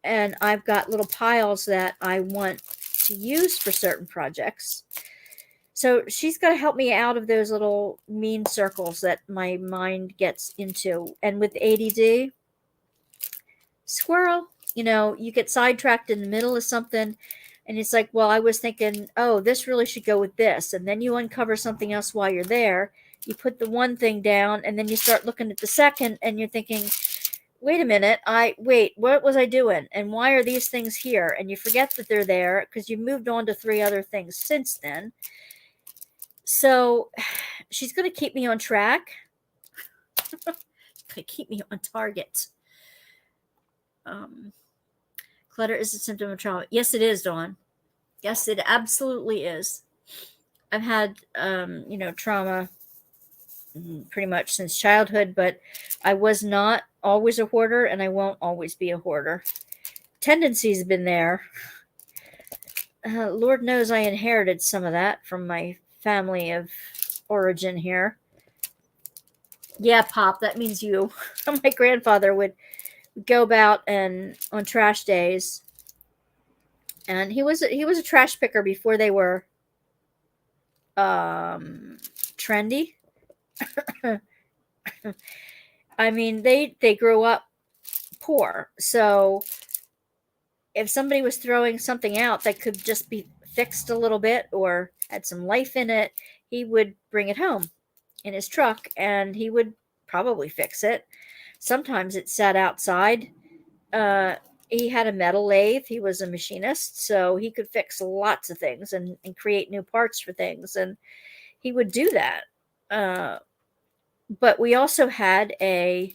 and I've got little piles that I want to use for certain projects. So she's got to help me out of those little mean circles that my mind gets into. And with ADD, squirrel, you get sidetracked in the middle of something, and it's like, well, I was thinking, oh, this really should go with this. And then you uncover something else while you're there. You put the one thing down, and then you start looking at the second, and you're thinking, wait a minute, what was I doing? And why are these things here? And you forget that they're there because you moved on to 3 other things since then. So she's going to keep me on track. Going to keep me on target. Clutter is a symptom of trauma. Yes, it is, Dawn. Yes, it absolutely is. I've had, trauma pretty much since childhood, but I was not always a hoarder, and I won't always be a hoarder. Tendencies have been there. Lord knows I inherited some of that from my family of origin here. Yeah, Pop, that means you. My grandfather would go about and on trash days, and he was a trash picker before they were trendy. I mean, they grew up poor, so if somebody was throwing something out that could just be fixed a little bit or had some life in it, he would bring it home in his truck, and he would probably fix it. Sometimes it sat outside. He had a metal lathe. He was a machinist, so he could fix lots of things and create new parts for things, and he would do that. But we also had a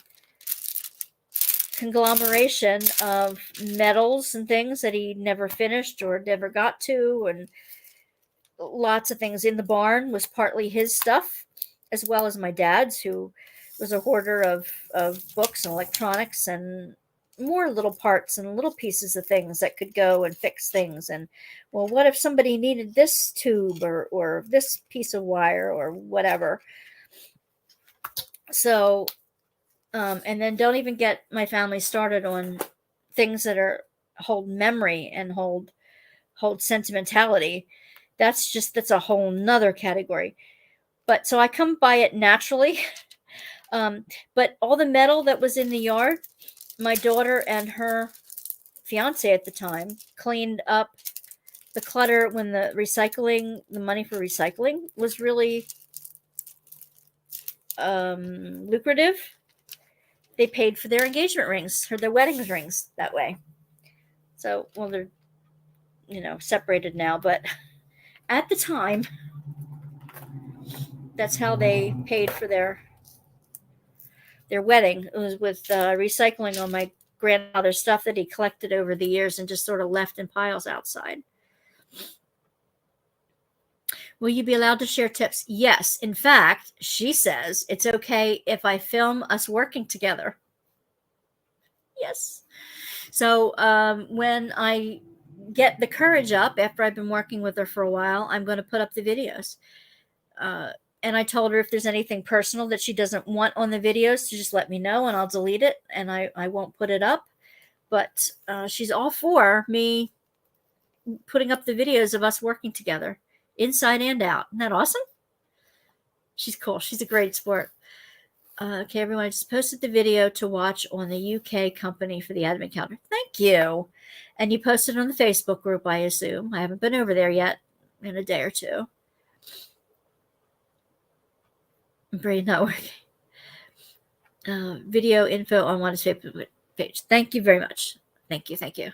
conglomeration of metals and things that he never finished or never got to, and lots of things in the barn was partly his stuff, as well as my dad's, who was a hoarder of books and electronics and more little parts and little pieces of things that could go and fix things. And, well, what if somebody needed this tube or this piece of wire or whatever? So, and then don't even get my family started on things that hold memory and hold sentimentality. That's a whole nother category. But so I come by it naturally. But all the metal that was in the yard, my daughter and her fiance at the time cleaned up the clutter when the money for recycling was really lucrative. They paid for their engagement rings or their wedding rings that way. So, well, they're, separated now, but at the time, that's how they paid for their wedding. It was with recycling on my grandfather's stuff that he collected over the years and just sort of left in piles outside. Will you be allowed to share tips? Yes. In fact, she says it's okay if I film us working together. Yes. So when I get the courage up after I've been working with her for a while, I'm going to put up the videos. And I told her if there's anything personal that she doesn't want on the videos to just let me know, and I'll delete it, and I won't put it up. But she's all for me putting up the videos of us working together, inside and out. Isn't that awesome? She's cool. She's a great sport. Okay, everyone, I just posted the video to watch on the UK company for the advent calendar. Thank you. And you posted on the Facebook group, I assume. I haven't been over there yet in a day or two. Brain not working. Video info on Wanda's Facebook page. Thank you very much. Thank you. Thank you.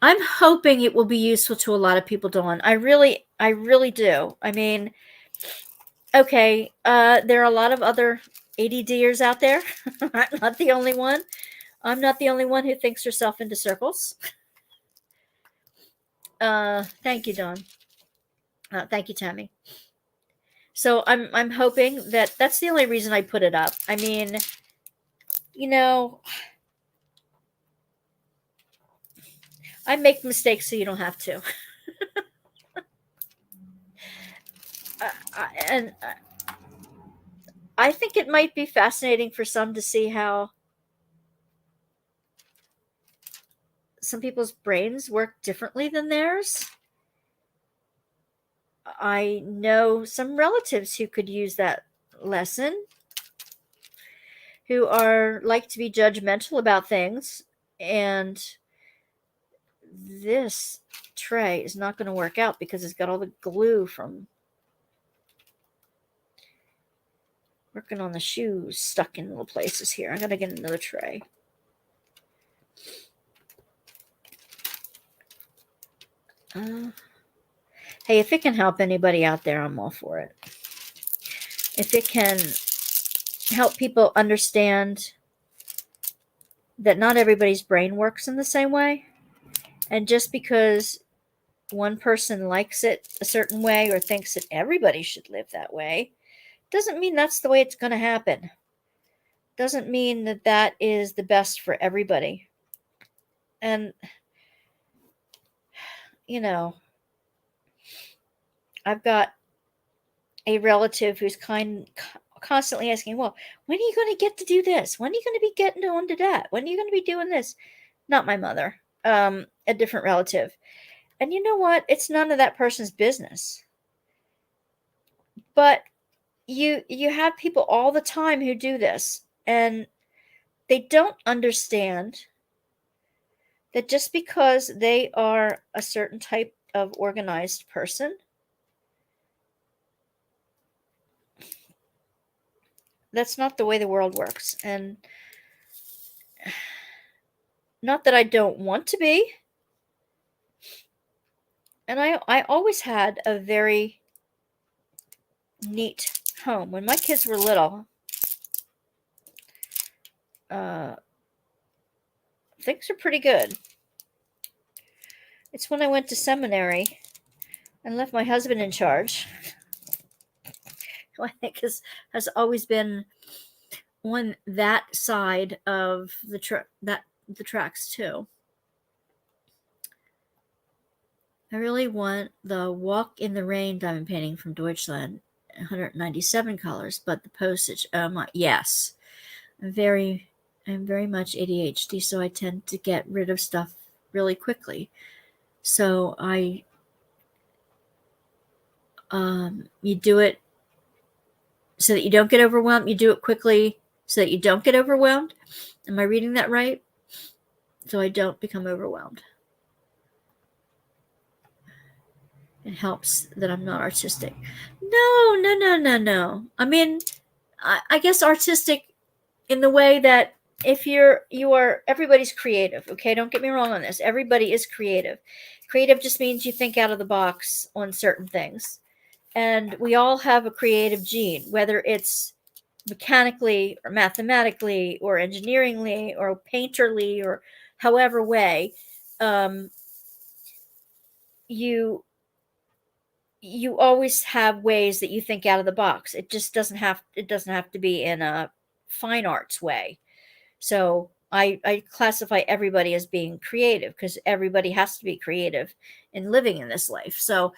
I'm hoping it will be useful to a lot of people, Dawn. I really do. I mean, okay, there are a lot of other ADDers out there. I'm not the only one. I'm not the only one who thinks herself into circles. Thank you, Dawn. Thank you, Tammy. So I'm hoping that that's the only reason I put it up. I mean, you know, I make mistakes so you don't have to. And I think it might be fascinating for some to see how some people's brains work differently than theirs. I know some relatives who could use that lesson, who are like to be judgmental about things, and this tray is not going to work out because it's got all the glue from working on the shoes stuck in little places here. I got to get another tray. Hey, if it can help anybody out there, I'm all for it. If it can help people understand that not everybody's brain works in the same way, and just because one person likes it a certain way or thinks that everybody should live that way, doesn't mean that's the way it's going to happen. Doesn't mean that that is the best for everybody. And, you know, I've got a relative who's constantly asking, well, when are you going to get to do this? When are you going to be getting on to that? When are you going to be doing this? Not my mother, a different relative. And you know what? It's none of that person's business. But you have people all the time who do this, and they don't understand that just because they are a certain type of organized person, that's not the way the world works. And not that I don't want to be. And I always had a very neat home. When my kids were little, things were pretty good. It's when I went to seminary and left my husband in charge, who I think has always been on that side of the tracks too. I really want the Walk in the Rain diamond painting from Deutschland, 197 colors, but the postage, yes. I'm very much ADHD, so I tend to get rid of stuff really quickly. So you do it so that you don't get overwhelmed. You do it quickly so that you don't get overwhelmed. Am I reading that right? So I don't become overwhelmed. It helps that I'm not artistic. No. I mean, I guess artistic in the way that if you are, everybody's creative, okay? Don't get me wrong on this. Everybody is creative. Creative just means you think out of the box on certain things. And we all have a creative gene, whether it's mechanically or mathematically or engineeringly or painterly or however way. You always have ways that you think out of the box. It doesn't have to be in a fine arts way. So I classify everybody as being creative because everybody has to be creative in living in this life. So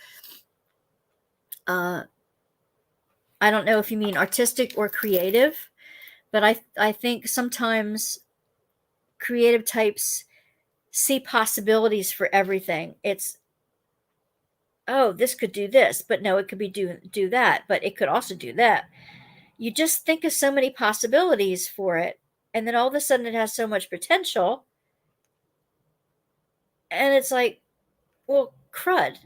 I don't know if you mean artistic or creative, but I think sometimes creative types see possibilities for everything. It's oh, this could do this, but no, it could be do that, but it could also do that. You just think of so many possibilities for it, and then all of a sudden it has so much potential, and it's like, well, crud.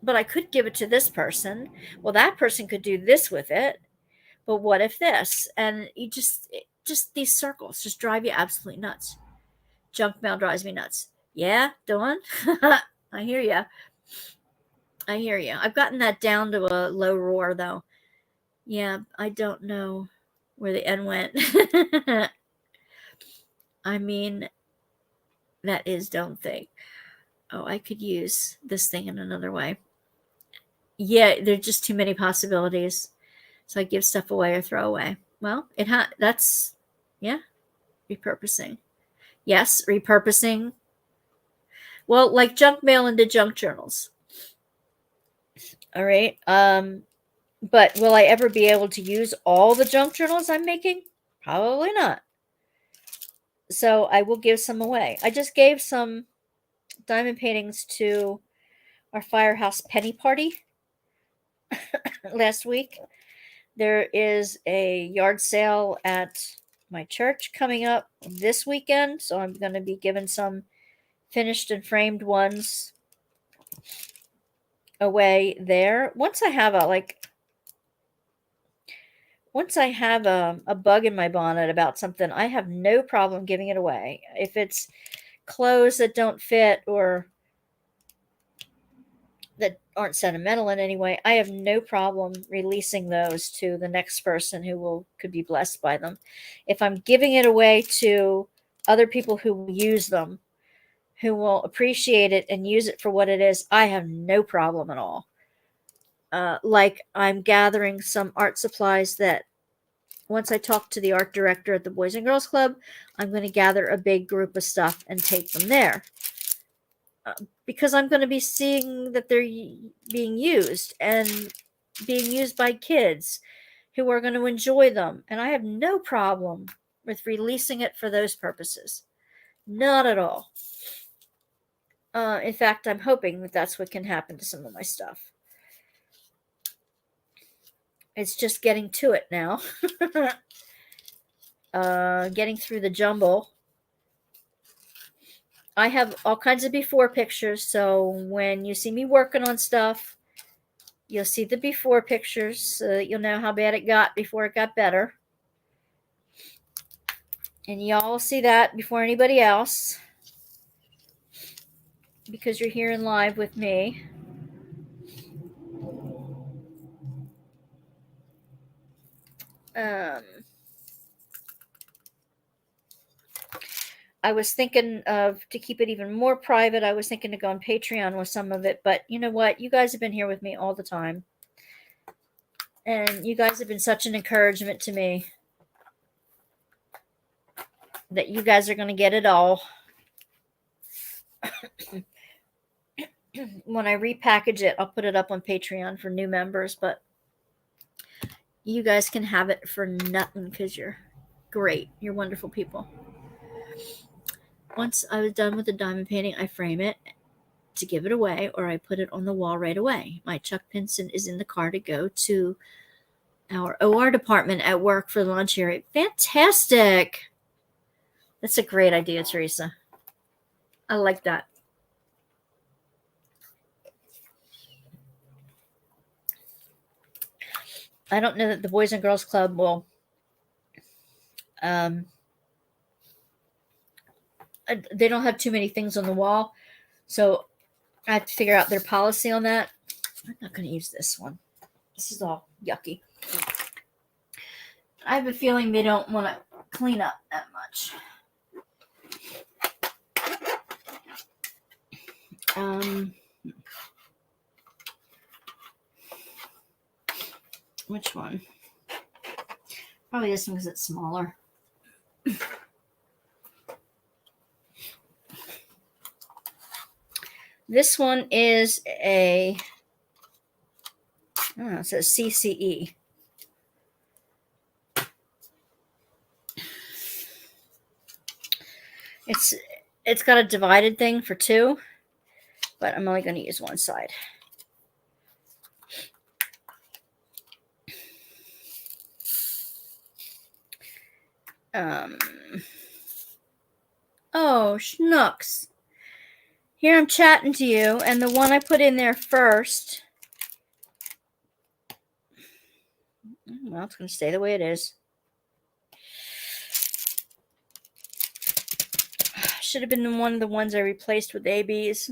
But I could give it to this person. Well, that person could do this with it. But what if this? And just these circles just drive you absolutely nuts. Junk mail drives me nuts. Yeah, Dawn? I hear you. I hear you. I've gotten that down to a low roar, though. Yeah, I don't know where the N went. I mean, that is don't think. Oh, I could use this thing in another way. Yeah, there's just too many possibilities. So I give stuff away or throw away. Well, that's, yeah, repurposing. Yes, repurposing. Well, like junk mail into junk journals. All right. But will I ever be able to use all the junk journals I'm making? Probably not. So I will give some away. I just gave some diamond paintings to our firehouse penny party last week. There is a yard sale at my church coming up this weekend, so I'm going to be giving some finished and framed ones away there. Once I have a bug in my bonnet about something, I have no problem giving it away. If it's clothes that don't fit or that aren't sentimental in any way, I have no problem releasing those to the next person who could be blessed by them. If I'm giving it away to other people who will use them, who will appreciate it and use it for what it is, I have no problem at all. Like I'm gathering some art supplies that once I talk to the art director at the Boys and Girls Club, I'm going to gather a big group of stuff and take them there. Because I'm going to be seeing that they're being used and being used by kids who are going to enjoy them. And I have no problem with releasing it for those purposes. Not at all. In fact, I'm hoping that that's what can happen to some of my stuff. It's just getting to it now. Getting through the jumble. I have all kinds of before pictures, so when you see me working on stuff, you'll see the before pictures, so that you'll know how bad it got before it got better. And y'all will see that before anybody else, because you're here in live with me. I was thinking of, to keep it even more private, I was thinking to go on Patreon with some of it, but you know what? You guys have been here with me all the time. And you guys have been such an encouragement to me that you guys are going to get it all. When I repackage it, I'll put it up on Patreon for new members, but you guys can have it for nothing because you're great. You're wonderful people. Once I was done with the diamond painting, I frame it to give it away, or I put it on the wall right away. My Chuck Pinson is in the car to go to our OR department at work for the lunch area. Fantastic. That's a great idea, Teresa. I like that. I don't know that the Boys and Girls Club will they don't have too many things on the wall, so I have to figure out their policy on that. I'm not going to use this one. This is all yucky. I have a feeling they don't want to clean up that much. Which one? Probably this one because it's smaller. This one is a, it says CCE. It's got a divided thing for two, but I'm only going to use one side. Oh, schnooks. Here I'm chatting to you, and the one I put in there first, well, it's going to stay the way it is. Should have been one of the ones I replaced with ABs.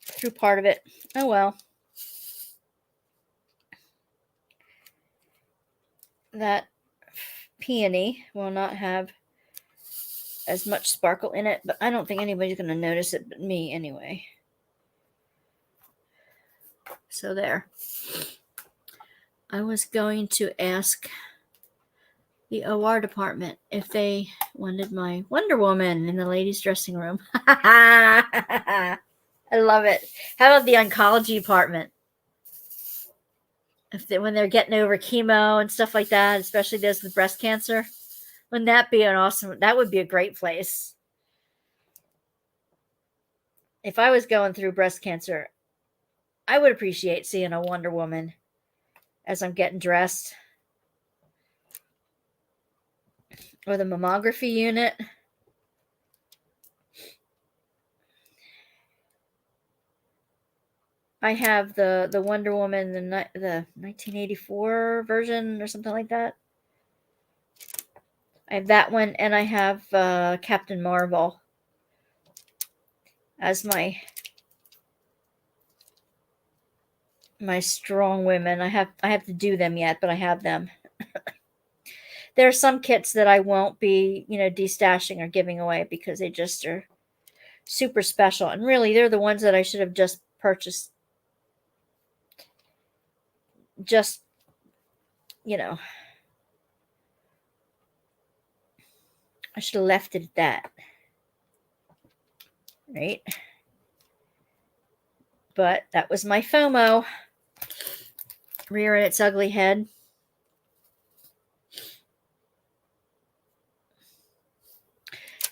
Through part of it. Oh well. That peony will not have as much sparkle in it, but I don't think anybody's going to notice it but me anyway. So there. I was going to ask the OR department if they wanted my Wonder Woman in the ladies' dressing room. I love it. How about the oncology department? When they're getting over chemo and stuff like that, especially those with breast cancer, wouldn't that be that would be a great place. If I was going through breast cancer, I would appreciate seeing a Wonder Woman as I'm getting dressed. Or the mammography unit. I have the Wonder Woman, the 1984 version or something like that. I have that one, and I have Captain Marvel as my strong women. I have to do them yet, but I have them. There are some kits that I won't be, destashing or giving away because they just are super special. And really, they're the ones that I should have just purchased. Just, I should have left it at that. Right? But that was my FOMO. Rearing its ugly head.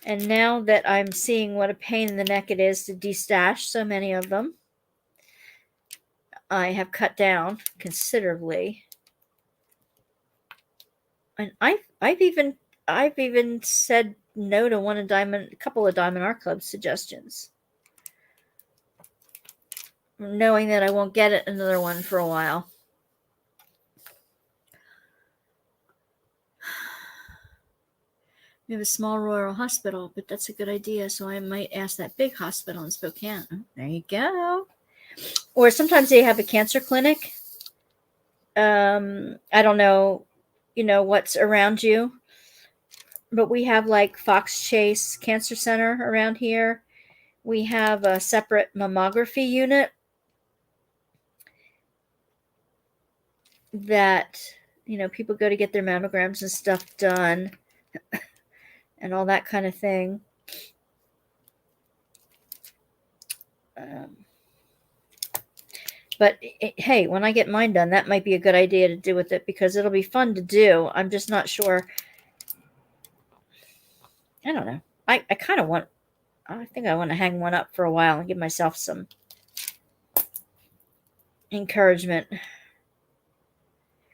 And now that I'm seeing what a pain in the neck it is to destash so many of them, I have cut down considerably. And I've even said no to a couple of Diamond Art Club suggestions, knowing that I won't get another one for a while. We have a small rural hospital, but that's a good idea. So I might ask that big hospital in Spokane. There you go. Or sometimes they have a cancer clinic. I don't know, what's around you. But we have like Fox Chase Cancer Center around here. We have a separate mammography unit that, people go to get their mammograms and stuff done. And all that kind of thing. But hey, when I get mine done, that might be a good idea to do with it because it'll be fun to do. I'm just not sure. I don't know. I think I want to hang one up for a while and give myself some encouragement.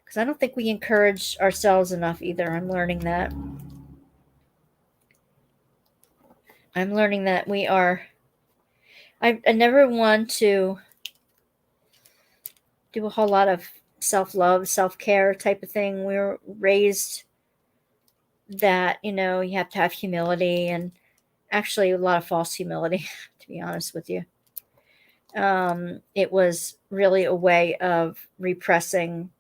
Because I don't think we encourage ourselves enough either. I'm learning that. We are. I never want to do a whole lot of self-love, self-care type of thing. We were raised that, you have to have humility, and actually a lot of false humility, to be honest with you. It was really a way of repressing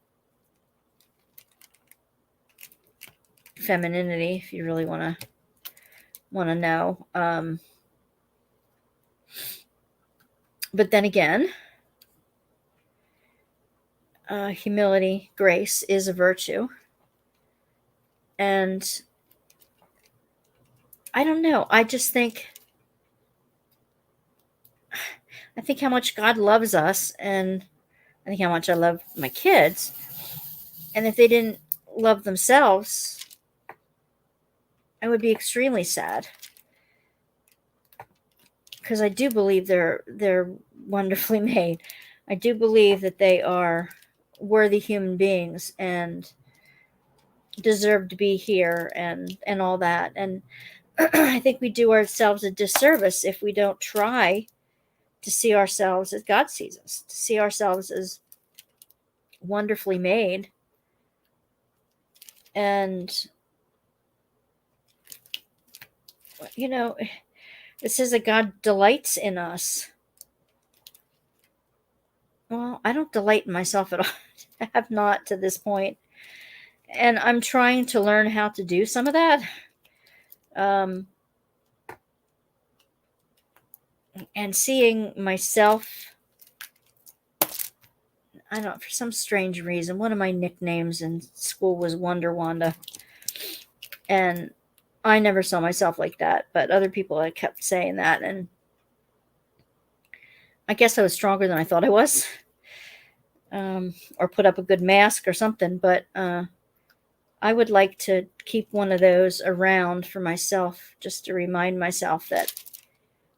femininity, if you really want to know. But then again, humility, grace is a virtue. And I don't know. I think how much God loves us, and I think how much I love my kids. And if they didn't love themselves, I would be extremely sad. Because I do believe they're wonderfully made. I do believe that they are worthy human beings, and deserve to be here and all that. And I think we do ourselves a disservice if we don't try to see ourselves as God sees us, to see ourselves as wonderfully made. And, you know, it says that God delights in us. Well, I don't delight in myself at all. I have not to this point. And I'm trying to learn how to do some of that. And seeing myself, I don't know, for some strange reason, one of my nicknames in school was Wonder Wanda. And I never saw myself like that, but other people had kept saying that. And I guess I was stronger than I thought I was. Or put up a good mask or something. But I would like to keep one of those around for myself, just to remind myself that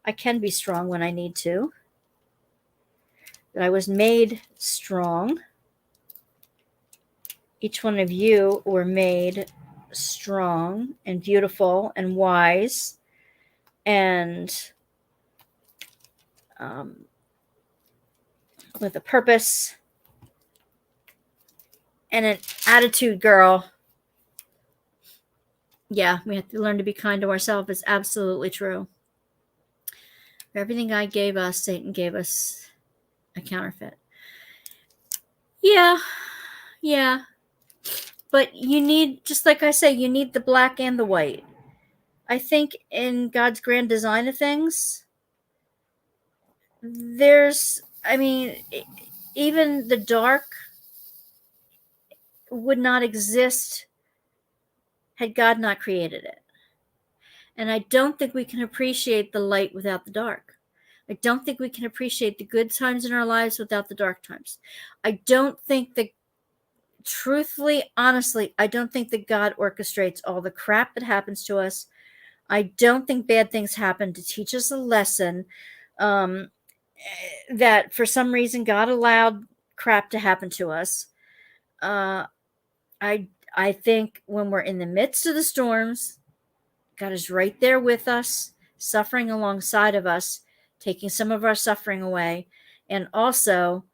I can be strong when I need to, that I was made strong. Each one of you were made strong and beautiful and wise and with a purpose and an attitude, girl. Yeah, we have to learn to be kind to ourselves. It's absolutely true. For everything God gave us, Satan gave us a counterfeit. Yeah. But you need, just like I say, you need the black and the white. I think in God's grand design of things, even the dark would not exist had God not created it. And I don't think we can appreciate the light without the dark. I don't think we can appreciate the good times in our lives without the dark times. I don't think that, truthfully, honestly, I don't think that God orchestrates all the crap that happens to us. I don't think bad things happen to teach us a lesson. That for some reason God allowed crap to happen to us. I think when we're in the midst of the storms, God is right there with us, suffering alongside of us, taking some of our suffering away, and also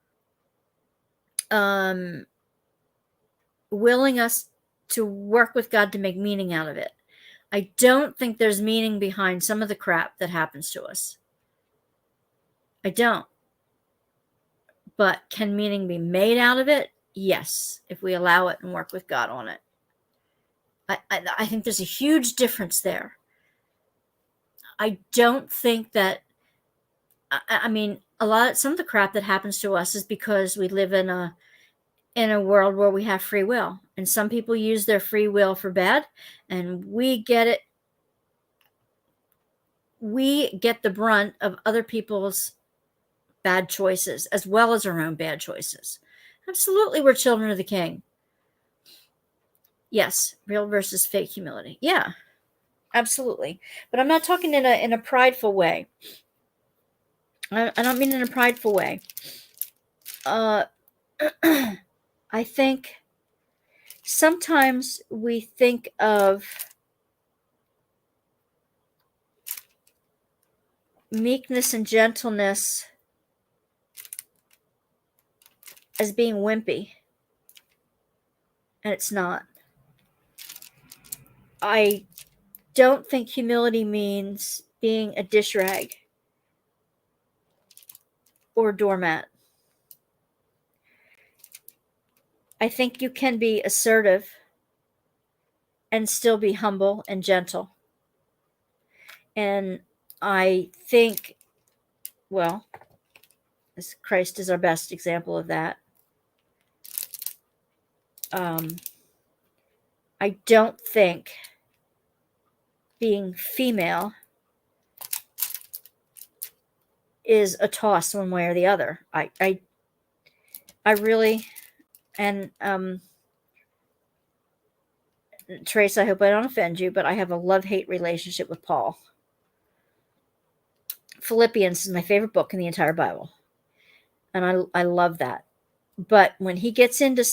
willing us to work with God to make meaning out of it. I don't think there's meaning behind some of the crap that happens to us. I don't. But can meaning be made out of it? Yes, if we allow it and work with God on it. I think there's a huge difference there. I don't think that, some of the crap that happens to us is because we live in a world where we have free will. And some people use their free will for bad, and we get it. We get the brunt of other people's bad choices as well as our own bad choices. Absolutely, we're children of the King. Yes, real versus fake humility. Yeah, absolutely. But I'm not talking in a prideful way. I don't mean in a prideful way. I think sometimes we think of meekness and gentleness as being wimpy, and it's not. I don't think humility means being a dish rag or a doormat. I think you can be assertive and still be humble and gentle. And I think, well, Christ is our best example of that. I don't think being female is a toss one way or the other. I really, and Trace, I hope I don't offend you, but I have a love-hate relationship with Paul. Philippians is my favorite book in the entire Bible. And I love that. But when he gets into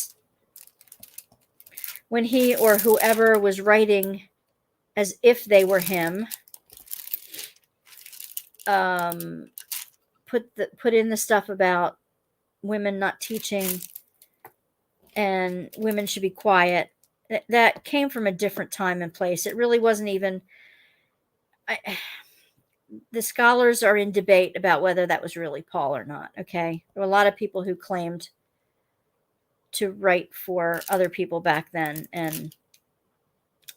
when he or whoever was writing as if they were him, put in the stuff about women not teaching and women should be quiet. That came from a different time and place. It really wasn't even. The scholars are in debate about whether that was really Paul or not. Okay, there were a lot of people who claimed to write for other people back then, and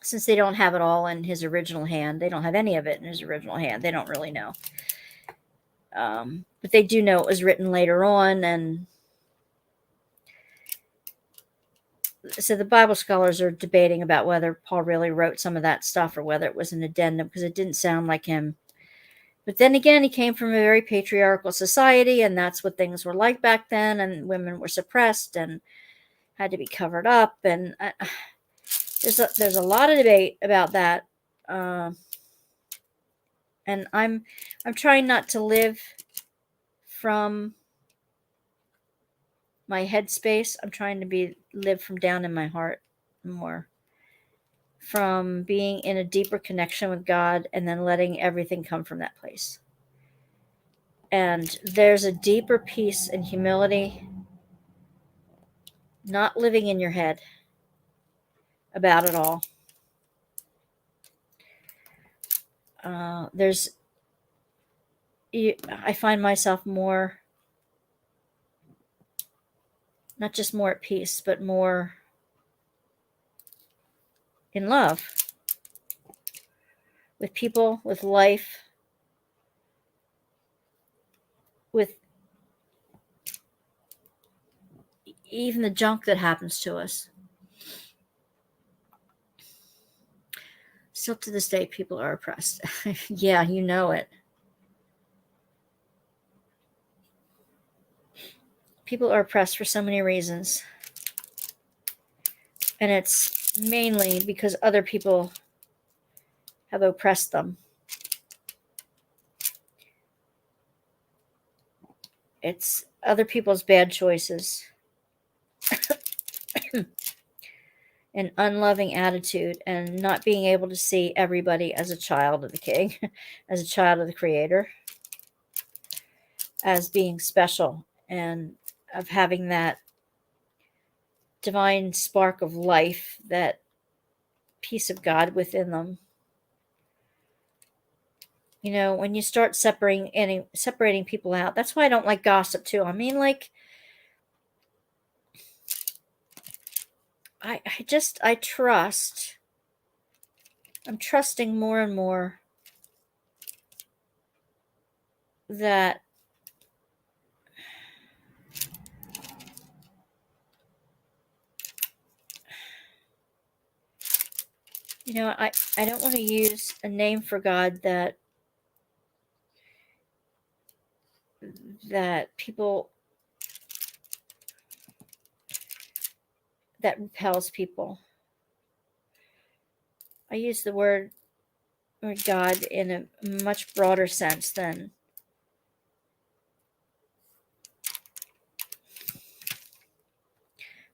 since they don't have it all in his original hand, they don't have any of it in his original hand. They don't really know, but they do know it was written later on, and so the Bible scholars are debating about whether Paul really wrote some of that stuff or whether it was an addendum, because it didn't sound like him. But then again, he came from a very patriarchal society, and that's what things were like back then, and women were suppressed and had to be covered up, and there's a lot of debate about that, and I'm trying not to live from my headspace. I'm trying to live from down in my heart more, from being in a deeper connection with God and then letting everything come from that place. And there's a deeper peace and humility, not living in your head about it all. I find myself more, not just more at peace, but more in love with people, with life, with even the junk that happens to us. Still to this day, people are oppressed. Yeah, you know it. People are oppressed for so many reasons. And it's mainly because other people have oppressed them. It's other people's bad choices. An unloving attitude, and not being able to see everybody as a child of the King, as a child of the Creator, as being special, and of having that divine spark of life, that peace of God within them. You know, when you start separating people out, that's why I don't like gossip too. I mean, like, I trust. I'm trusting more and more that I don't want to use a name for God that people, that repels people. I use the word God in a much broader sense than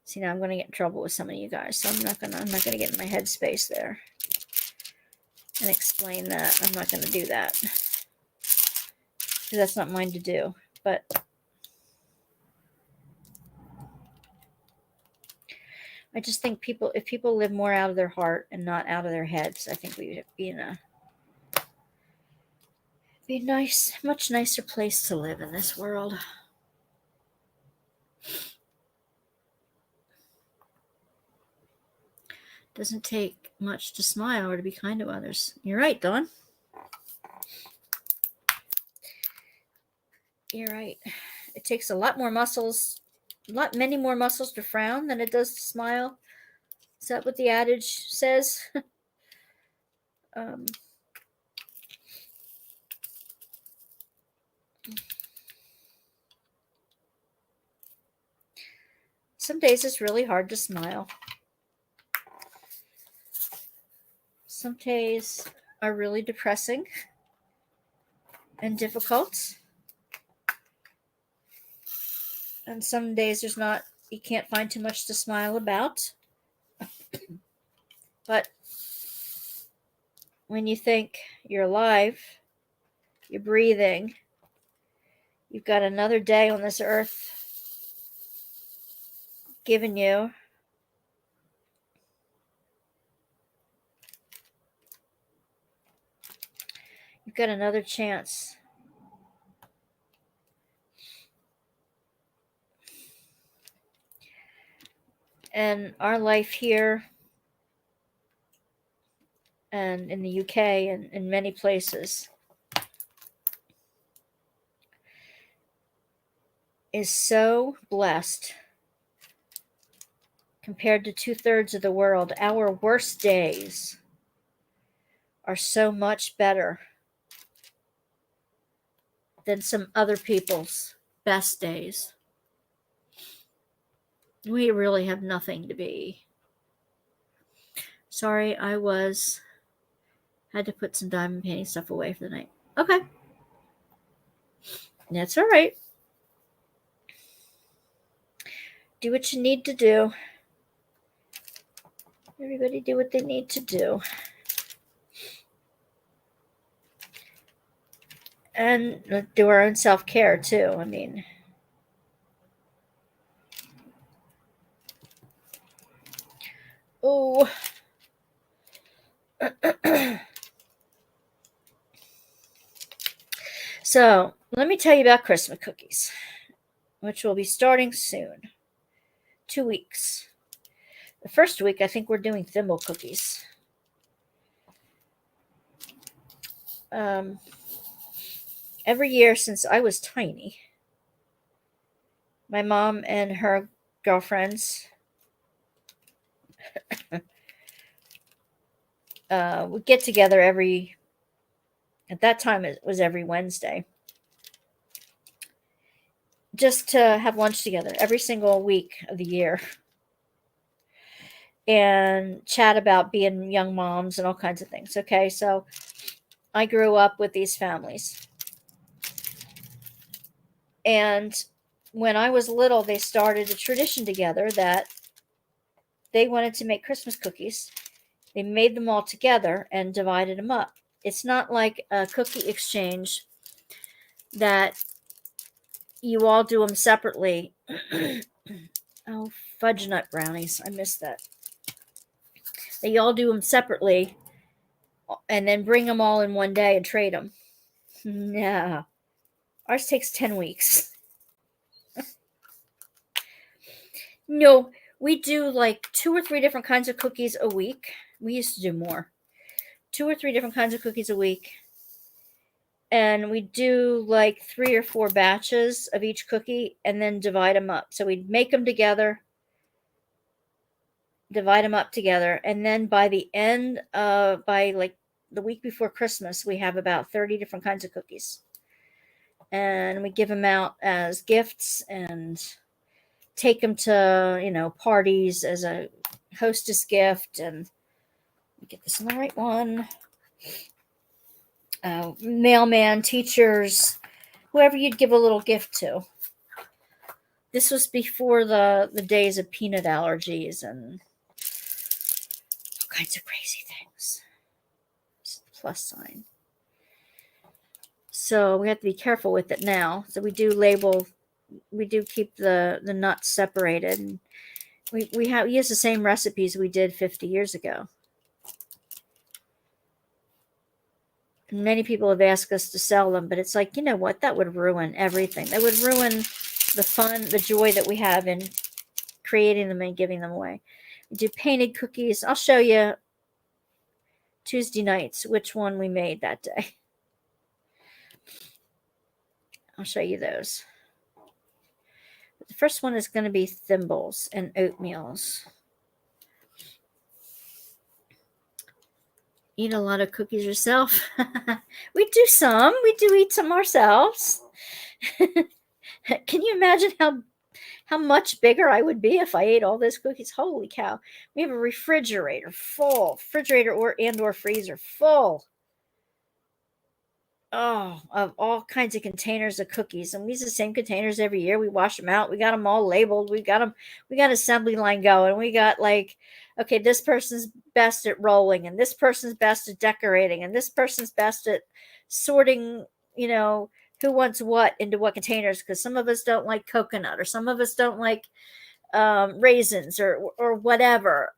see. Now I'm going to get in trouble with some of you guys, so I'm not gonna get in my headspace there and explain that. I'm not going to do that because that's not mine to do. But I just think if people live more out of their heart and not out of their heads, I think we would be in a much nicer place to live in this world. Doesn't take much to smile or to be kind to others. You're right, Dawn. You're right. It takes a lot more muscles, many more muscles to frown than it does to smile. Is that what the adage says? Some days it's really hard to smile. Some days are really depressing and difficult. And some days you can't find too much to smile about. But when you think you're alive, you're breathing, you've got another day on this earth given you, you've got another chance. And our life here and in the UK and in many places is so blessed compared to 2/3 of the world. Our worst days are so much better than some other people's best days. We really have nothing to be. Sorry, I had to put some diamond painting stuff away for the night. Okay. That's all right. Do what you need to do. Everybody do what they need to do. And do our own self-care too. I mean, oh. So, let me tell you about Christmas cookies, which will be starting soon. 2 weeks. The first week, I think we're doing thimble cookies. Every year since I was tiny, my mom and her girlfriends would get together at that time it was every Wednesday, just to have lunch together every single week of the year and chat about being young moms and all kinds of things. Okay, so I grew up with these families. And when I was little, they started a tradition together that they wanted to make Christmas cookies. They made them all together and divided them up. It's not like a cookie exchange that you all do them separately. Oh, fudge nut brownies. I missed that. They all do them separately and then bring them all in one day and trade them. No. Ours takes 10 weeks. No, we do like 2 or 3 different kinds of cookies a week. We used to do more. 2 or 3 different kinds of cookies a week. And we do like 3 or 4 batches of each cookie and then divide them up. So we'd make them together, divide them up together. And then by the end by like the week before Christmas, we have about 30 different kinds of cookies. And we give them out as gifts and take them to, parties as a hostess gift. And get this in the right one. Mailman, teachers, whoever you'd give a little gift to. This was before the days of peanut allergies and all kinds of crazy things. Plus sign. So we have to be careful with it now. So we do keep the nuts separated. And we use the same recipes we did 50 years ago. Many people have asked us to sell them, but it's like, you know what? That would ruin everything. That would ruin the fun, the joy that we have in creating them and giving them away. We do painted cookies. I'll show you Tuesday nights which one we made that day. I'll show you those. But the first one is going to be thimbles and oatmeals. Eat a lot of cookies yourself. We do some. We do eat some ourselves. Can you imagine how much bigger I would be if I ate all those cookies? Holy cow. We have a refrigerator or freezer full of all kinds of containers of cookies, and we use the same containers every year. We wash them out. We got them all labeled. We got assembly line going. We got like, okay, this person's best at rolling, and this person's best at decorating, and this person's best at sorting, who wants what into what containers, because some of us don't like coconut, or some of us don't like raisins, or whatever,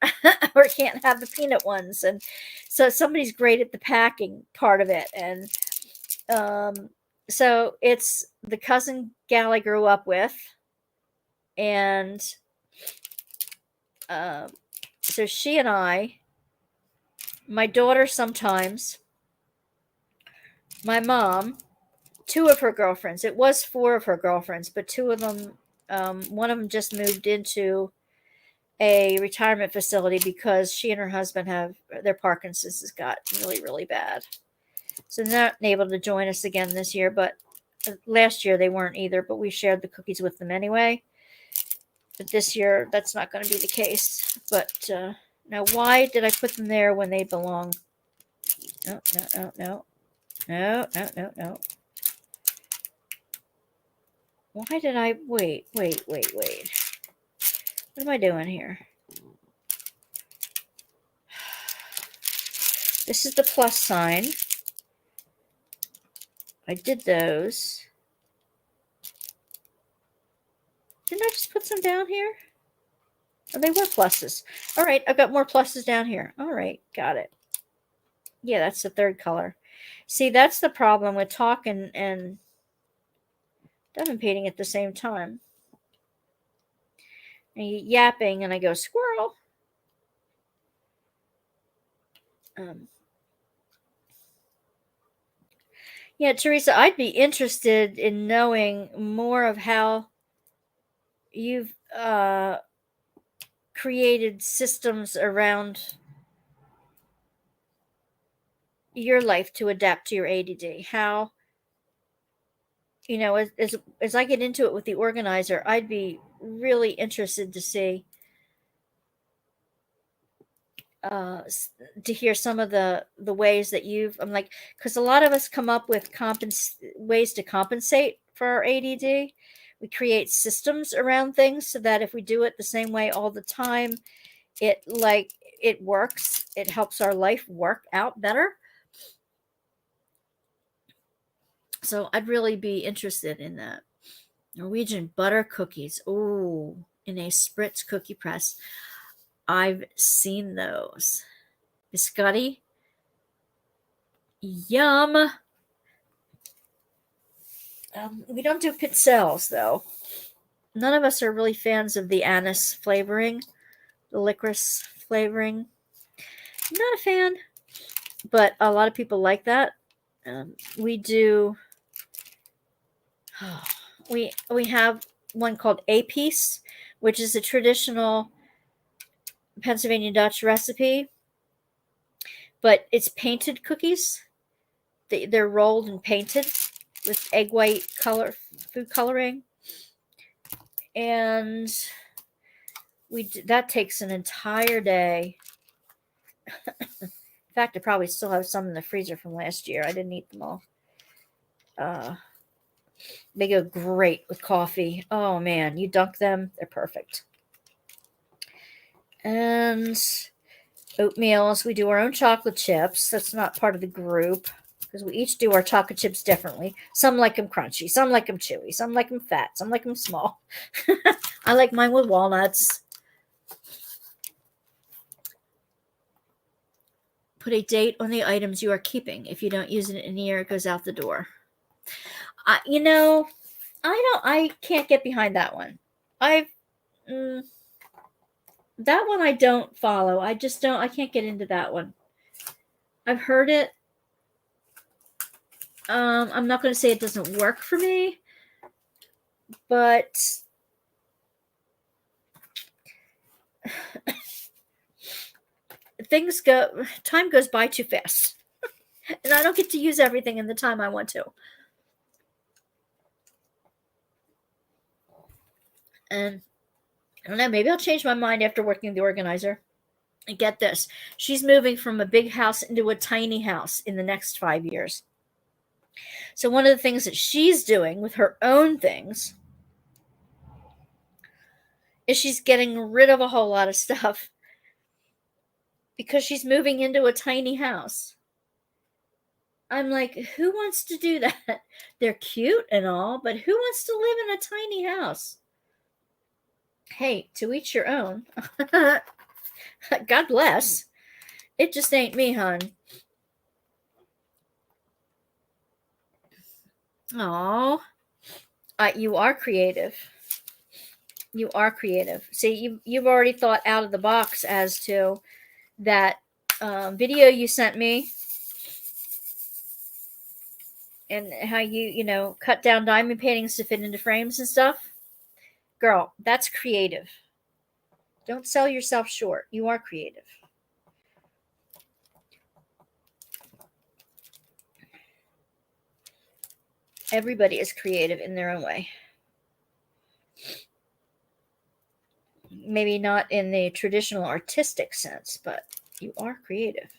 or can't have the peanut ones. And so somebody's great at the packing part of it. And so it's the cousin gal I grew up with. And so she and I, my daughter sometimes, my mom, two of her girlfriends. It was four of her girlfriends, but two of them, one of them just moved into a retirement facility because she and her husband have their Parkinson's has got really, really bad. So they're not able to join us again this year, but last year they weren't either, but we shared the cookies with them anyway. But this year, that's not going to be the case. But now, why did I put them there when they belong? No. Why did I, wait. What am I doing here? This is the plus sign. I did those. Didn't I just put some down here? Oh, they were pluses. All right, I've got more pluses down here. All right, got it. Yeah, that's the third color. See, that's the problem with talking and diamond painting at the same time. And yapping, and I go, squirrel. Yeah, Teresa, I'd be interested in knowing more of how you've created systems around your life to adapt to your ADD. How, as I get into it with the organizer, I'd be really interested to see, to hear some of the ways that I'm like, because a lot of us come up with ways to compensate for our ADD. We create systems around things so that if we do it the same way all the time, it works. It helps our life work out better. So I'd really be interested in that. Norwegian butter cookies. Oh, in a spritz cookie press. I've seen those. Biscotti. Yum. We don't do pizzelles, though. None of us are really fans of the anise flavoring, the licorice flavoring. I'm not a fan, but a lot of people like that. We do. We have one called a piece, which is a traditional Pennsylvania Dutch recipe, but it's painted cookies. They're rolled and painted with egg white food coloring, and that takes an entire day. In fact, I probably still have some in the freezer from last year. I didn't eat them all. They go great with coffee. Oh man, you dunk them, they're perfect. And oatmeals, we do our own chocolate chips. That's not part of the group because we each do our chocolate chips differently. Some like them crunchy, some like them chewy, some like them fat, some like them small. I like mine with walnuts. Put a date on the items you are keeping. If you don't use it in a year, it goes out the door. I can't get behind that one. That one I don't follow. I can't get into that one. I've heard it. I'm not going to say it doesn't work for me, but time goes by too fast. And I don't get to use everything in the time I want to. And I don't know, maybe I'll change my mind after working with the organizer. And get this, she's moving from a big house into a tiny house in the next 5 years. So one of the things that she's doing with her own things is she's getting rid of a whole lot of stuff because she's moving into a tiny house. I'm like, who wants to do that? They're cute and all, but who wants to live in a tiny house? Hey, to each your own. God bless. It just ain't me, hon. Oh, you are creative. You are creative. See, you've already thought out of the box as to that video you sent me, and how you cut down diamond paintings to fit into frames and stuff. Girl, that's creative. Don't sell yourself short. You are creative. Everybody is creative in their own way. Maybe not in the traditional artistic sense, but you are creative.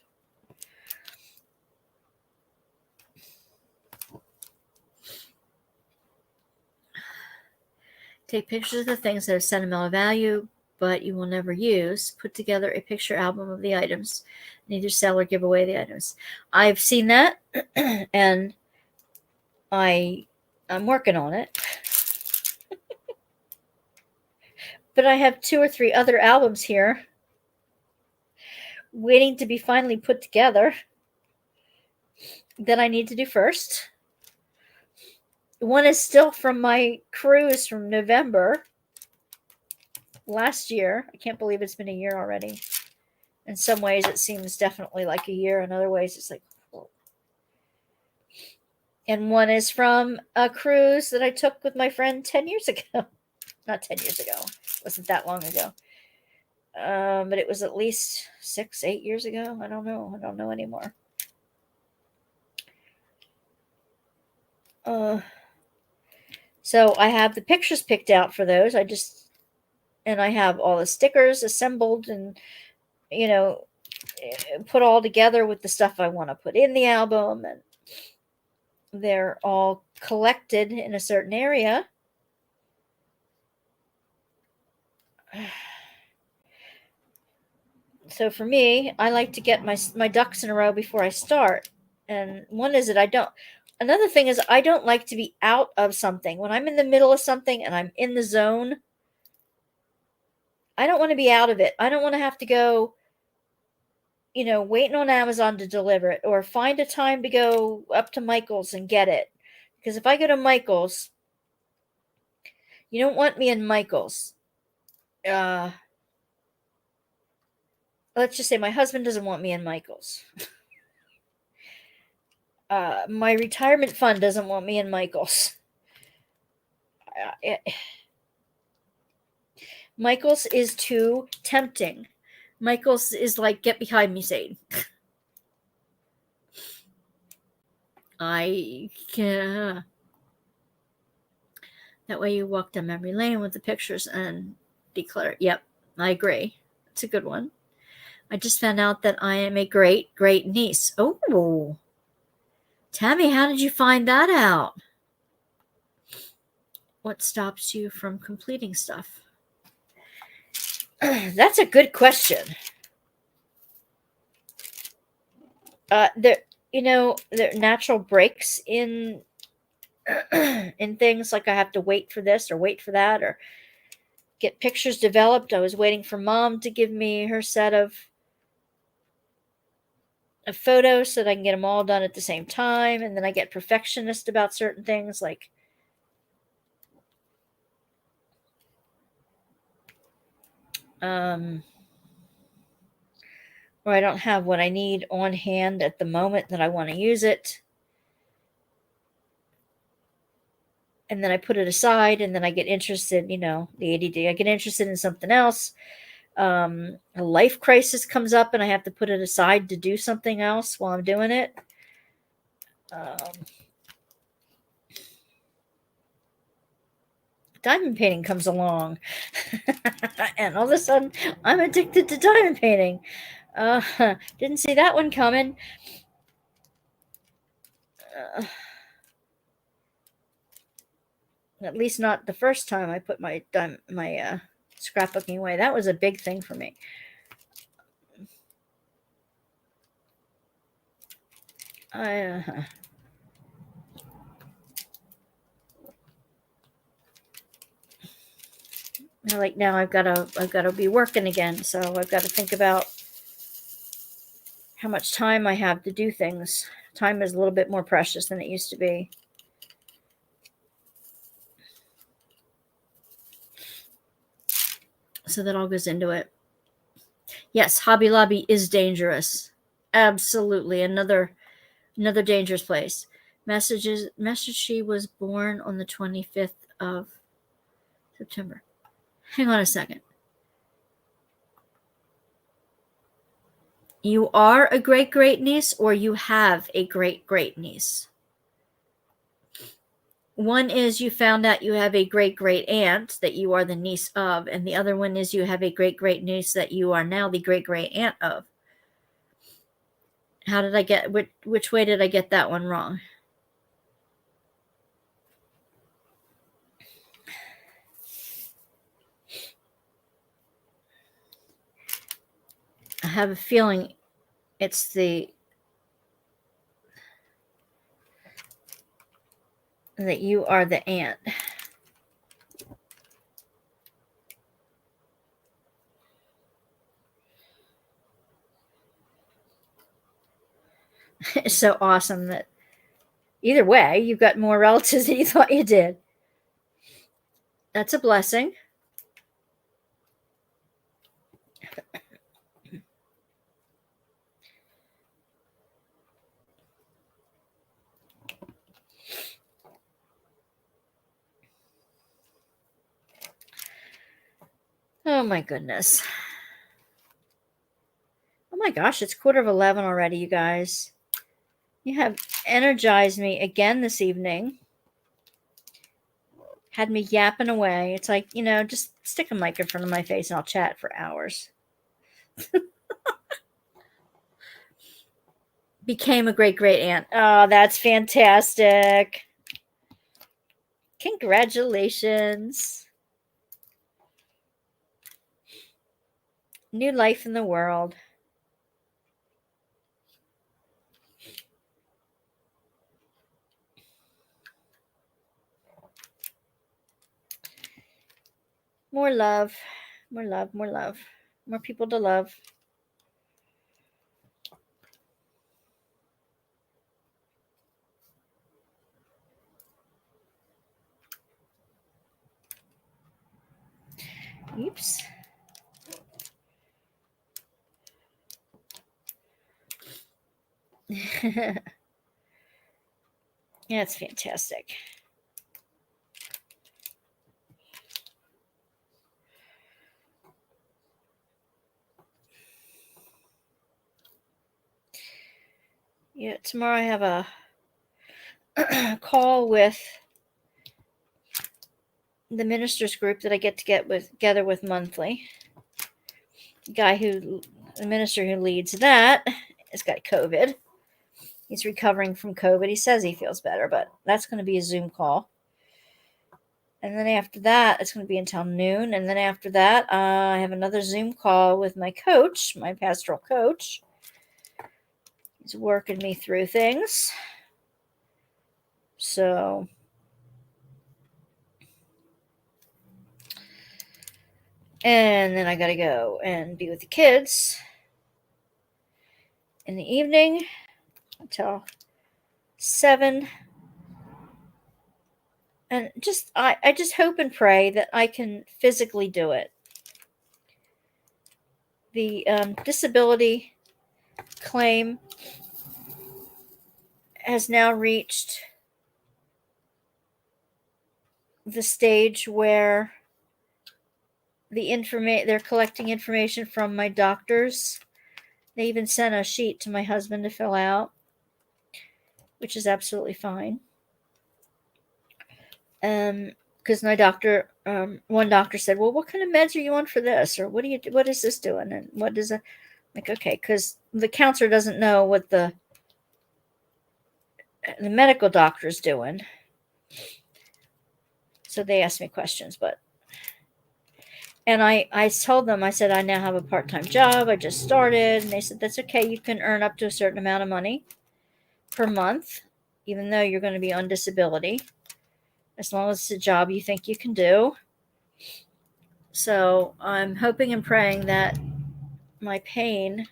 Take pictures of the things that have sentimental value, but you will never use. Put together a picture album of the items. Neither sell or give away the items. I've seen that, and I'm working on it. But I have 2 or 3 other albums here waiting to be finally put together that I need to do first. One is still from my cruise from November last year. I can't believe it's been a year already. In some ways, it seems definitely like a year. In other ways, it's like, whoa. And one is from a cruise that I took with my friend 10 years ago. Not 10 years ago. It wasn't that long ago. But it was at least 6, 8 years ago. I don't know. I don't know anymore. So I have the pictures picked out for those. And I have all the stickers assembled and, put all together with the stuff I want to put in the album. And they're all collected in a certain area. So for me, I like to get my ducks in a row before I start. And one is that another thing is I don't like to be out of something. When I'm in the middle of something and I'm in the zone, I don't want to be out of it. I don't want to have to go, waiting on Amazon to deliver it, or find a time to go up to Michael's and get it. Because if I go to Michael's, you don't want me in Michael's. Let's just say my husband doesn't want me in Michael's. My retirement fund doesn't want me in Michael's. Michael's is too tempting. Michael's is like, get behind me, Satan. I can't. That way you walk down memory lane with the pictures and declutter. Yep, I agree. It's a good one. I just found out that I am a great, great niece. Oh, Tammy, how did you find that out? What stops you from completing stuff? That's a good question. There are natural breaks in things, like I have to wait for this or wait for that or get pictures developed. I was waiting for Mom to give me her set of photos so that I can get them all done at the same time, and then I get perfectionist about certain things, like or I don't have what I need on hand at the moment that I want to use it. And then I put it aside, and then I get interested, the ADD, I get interested in something else. A life crisis comes up, and I have to put it aside to do something else while I'm doing it. Diamond painting comes along, and all of a sudden, I'm addicted to diamond painting. Didn't see that one coming. At least not the first time I put my scrapbooking away. That was a big thing for me. Like now I've got to be working again, so I've got to think about how much time I have to do things. Time is a little bit more precious than it used to be. So that all goes into it. Yes, Hobby Lobby is dangerous. Absolutely. Another dangerous place. Message she was born on the 25th of September. Hang on a second. You are a great niece, or you have a great niece? One is you found out you have a great aunt that you are the niece of, and the other one is you have a great niece that you are now the great aunt of. How did I get, which way did I get that one wrong? I have a feeling it's that you are the aunt. It's so awesome that either way, you've got more relatives than you thought you did. That's a blessing. Oh my goodness. Oh my gosh, it's 11:15 already, you guys. You have energized me again this evening. Had me yapping away. It's like, just stick a mic in front of my face and I'll chat for hours. Became a great aunt. Oh, that's fantastic. Congratulations. New life in the world. More love. More love. More love. More people to love. Oops. Yeah, it's fantastic. Yeah, tomorrow I have a call with the ministers group that I get together with monthly. The minister who leads that has got COVID. He's recovering from COVID. He says he feels better, but that's going to be a Zoom call. And then after that, it's going to be until noon. And then after that, I have another Zoom call with my coach, my pastoral coach. He's working me through things. So, and then I got to go and be with the kids in the evening until 7. And I just hope and pray that I can physically do it. The disability claim has now reached the stage where they're collecting information from my doctors. They even sent a sheet to my husband to fill out, which is absolutely fine. Because my doctor, one doctor said, "Well, what kind of meds are you on for this, or what is this doing, and what does it?" Like, okay, because the counselor doesn't know what the medical doctor's doing. So they asked me questions, and I told them, I said, I now have a part-time job. I just started. And they said, that's okay. You can earn up to a certain amount of money per month, even though you're going to be on disability, as long as it's a job you think you can do. So I'm hoping and praying that my pain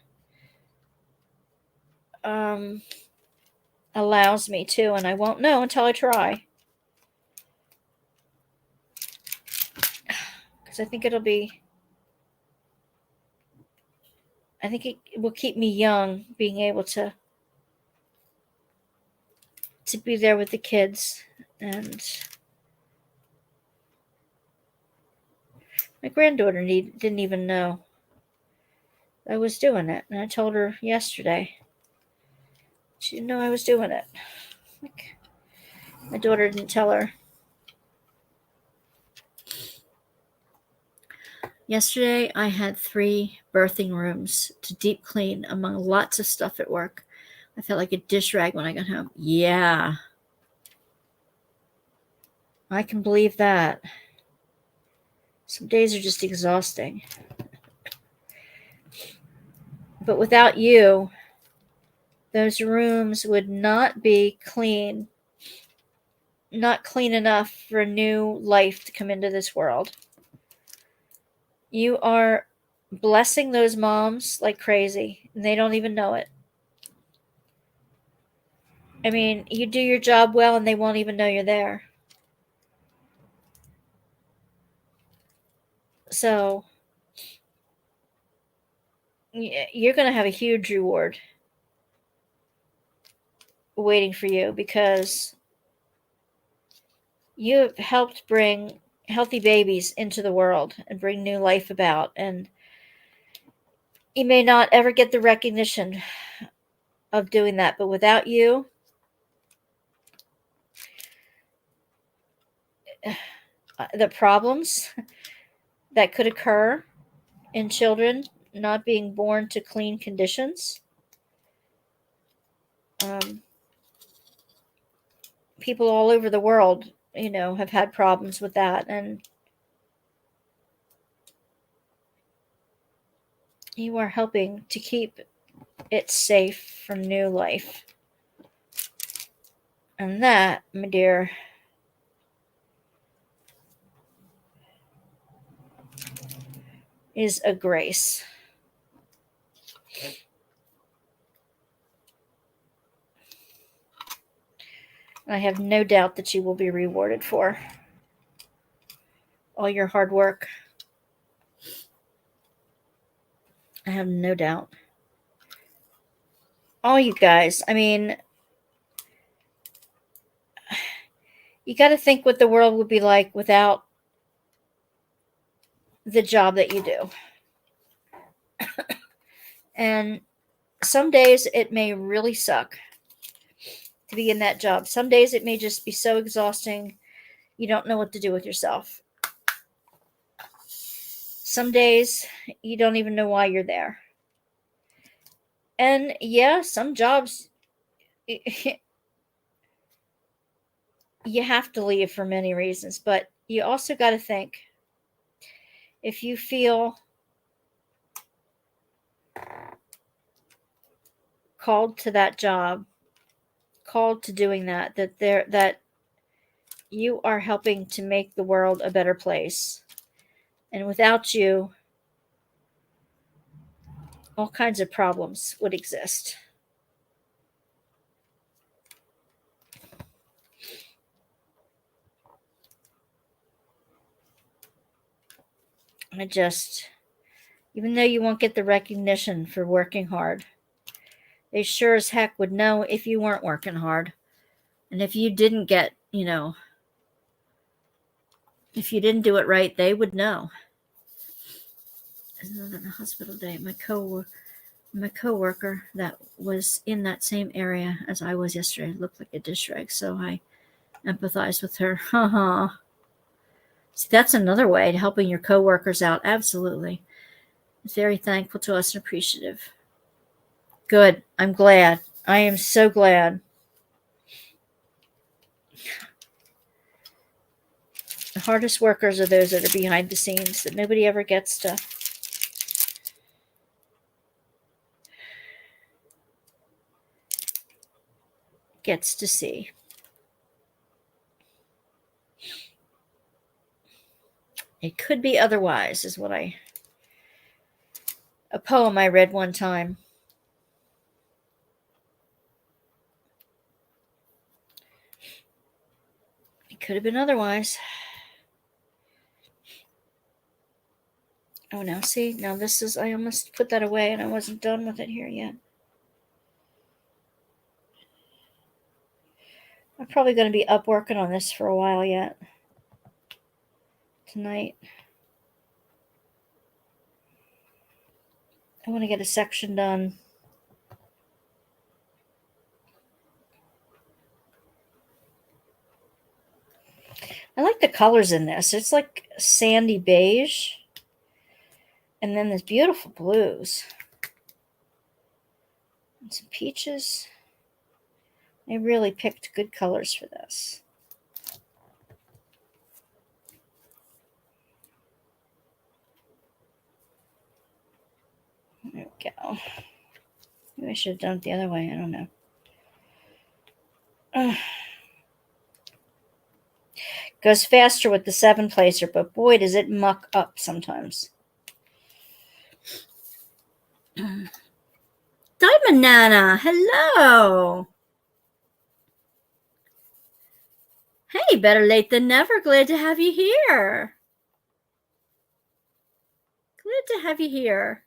allows me to, and I won't know until I try. Because I think it will keep me young, being able to be there with the kids. And my granddaughter didn't even know I was doing it. And I told her yesterday. She didn't know I was doing it. My daughter didn't tell her. Yesterday, I had 3 birthing rooms to deep clean among lots of stuff at work. I felt like a dish rag when I got home. Yeah. I can believe that. Some days are just exhausting. But without you, those rooms would not be clean. Not clean enough for a new life to come into this world. You are blessing those moms like crazy, and they don't even know it. I mean, you do your job well, and they won't even know you're there. So, you're going to have a huge reward waiting for you, because you have helped bring healthy babies into the world and bring new life about. And you may not ever get the recognition of doing that, but without you, the problems that could occur in children not being born to clean conditions, people all over the world, have had problems with that. And you are helping to keep it safe for new life. And that, my dear, is a grace. I have no doubt that you will be rewarded for all your hard work. I have no doubt. All you guys, I mean, you got to think what the world would be like without the job that you do. And some days it may really suck to be in that job. Some days it may just be so exhausting you don't know what to do with yourself. Some days you don't even know why you're there. And yeah, some jobs you have to leave for many reasons, but you also got to think, if you feel called to that job, called to doing that you are helping to make the world a better place. And without you, all kinds of problems would exist. Even though you won't get the recognition for working hard, they sure as heck would know if you weren't working hard. And if you didn't get, if you didn't do it right, they would know. Another hospital day. My coworker that was in that same area as I was yesterday looked like a dish rag, so I empathize with her. See, that's another way to helping your coworkers out. Absolutely. Very thankful to us and appreciative. Good. I'm glad. I am so glad. hardest workers are those that are behind the scenes that nobody ever gets to see. It could be otherwise, is what a poem I read one time. It could have been otherwise. Oh, now see, now this is, I almost put that away and I wasn't done with it here yet. I'm probably going to be up working on this for a while yet. Tonight. I want to get a section done. I like the colors in this. It's like sandy beige. And then there's beautiful blues. And some peaches. They really picked good colors for this. There we go. Maybe I should have done it the other way. I don't know. Goes faster with the 7-placer, but boy, does it muck up sometimes. Diamond Nana, hello. Hey, better late than never. Glad to have you here. Glad to have you here.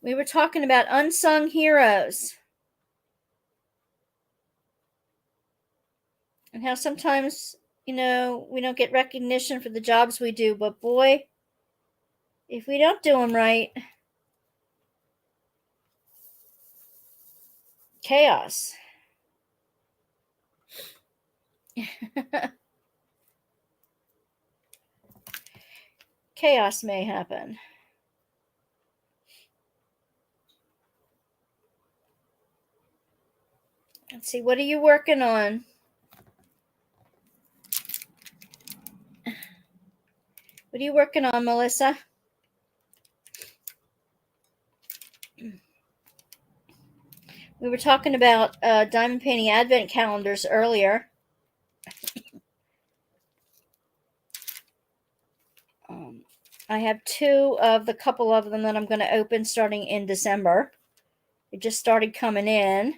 We were talking about unsung heroes. And how sometimes, we don't get recognition for the jobs we do. But boy, if we don't do them right, chaos. Chaos may happen. Let's see, what are you working on? What are you working on, Melissa? We were talking about diamond painting advent calendars earlier. I have 2 of the couple of them that I'm going to open starting in December. It just started coming in.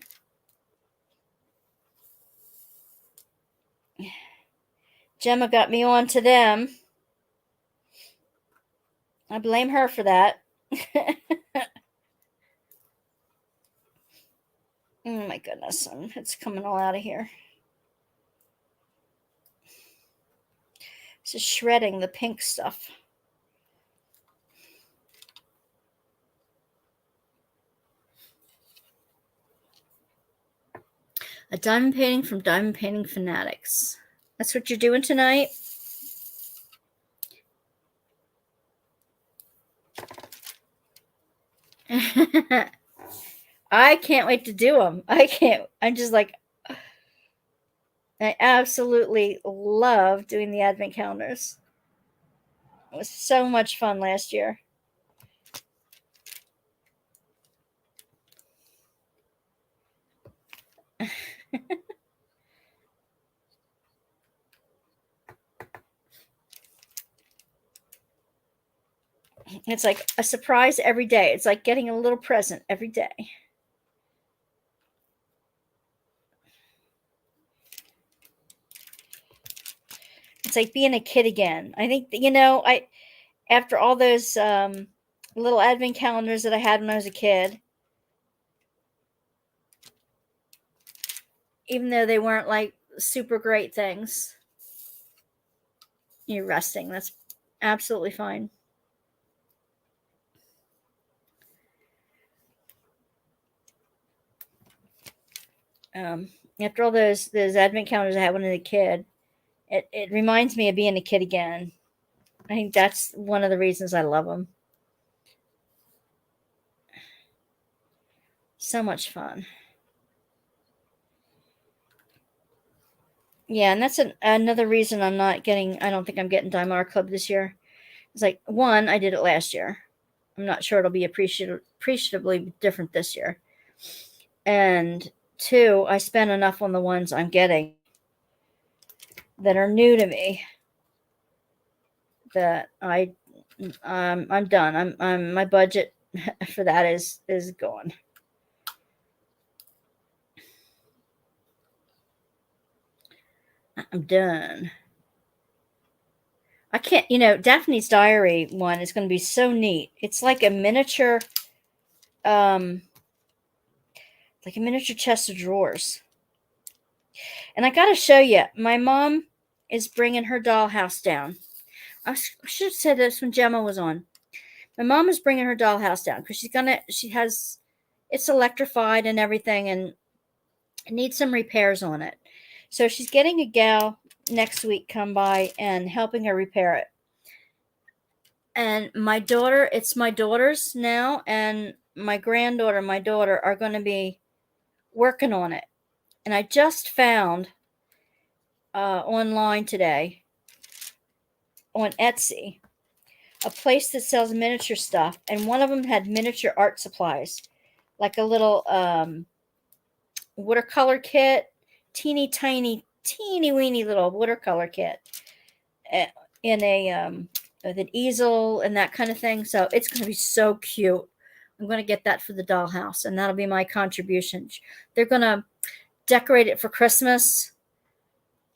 Gemma got me on to them. I blame her for that. Oh my goodness, it's coming all out of here. This is shredding the pink stuff. A diamond painting from Diamond Painting Fanatics. That's what you're doing tonight? I can't wait to do them. I'm just like, I absolutely love doing the advent calendars. It was so much fun last year. It's like a surprise every day. It's like getting a little present every day. It's like being a kid again. I think, after all those little advent calendars that I had when I was a kid, even though they weren't like super great things, you're resting. That's absolutely fine. After all those advent calendars I had when I was a kid, it reminds me of being a kid again. I think that's one of the reasons I love them. So much fun. Yeah, and that's another reason I'm not getting, I don't think I'm getting Diamond Club this year. It's like, one, I did it last year. I'm not sure it'll be appreciatively different this year. And two, I spent enough on the ones I'm getting that are new to me that I'm done. I'm my budget for that is gone. I'm done. I can't, Daphne's Diary one is going to be so neat. It's like a miniature, um, chest of drawers. And I got to show you, my mom is bringing her dollhouse down. I should have said this when Gemma was on. My mom is bringing her dollhouse down because it's electrified and everything, and it needs some repairs on it. So she's getting a gal next week come by and helping her repair it. And it's my daughter's now, and my granddaughter and my daughter are going to be working on it. And I just found online today on Etsy a place that sells miniature stuff, and one of them had miniature art supplies, like a little watercolor kit, teeny tiny, teeny weeny little watercolor kit, in a with an easel and that kind of thing. So it's going to be so cute. I'm going to get that for the dollhouse, and that'll be my contribution. They're going to decorate it for Christmas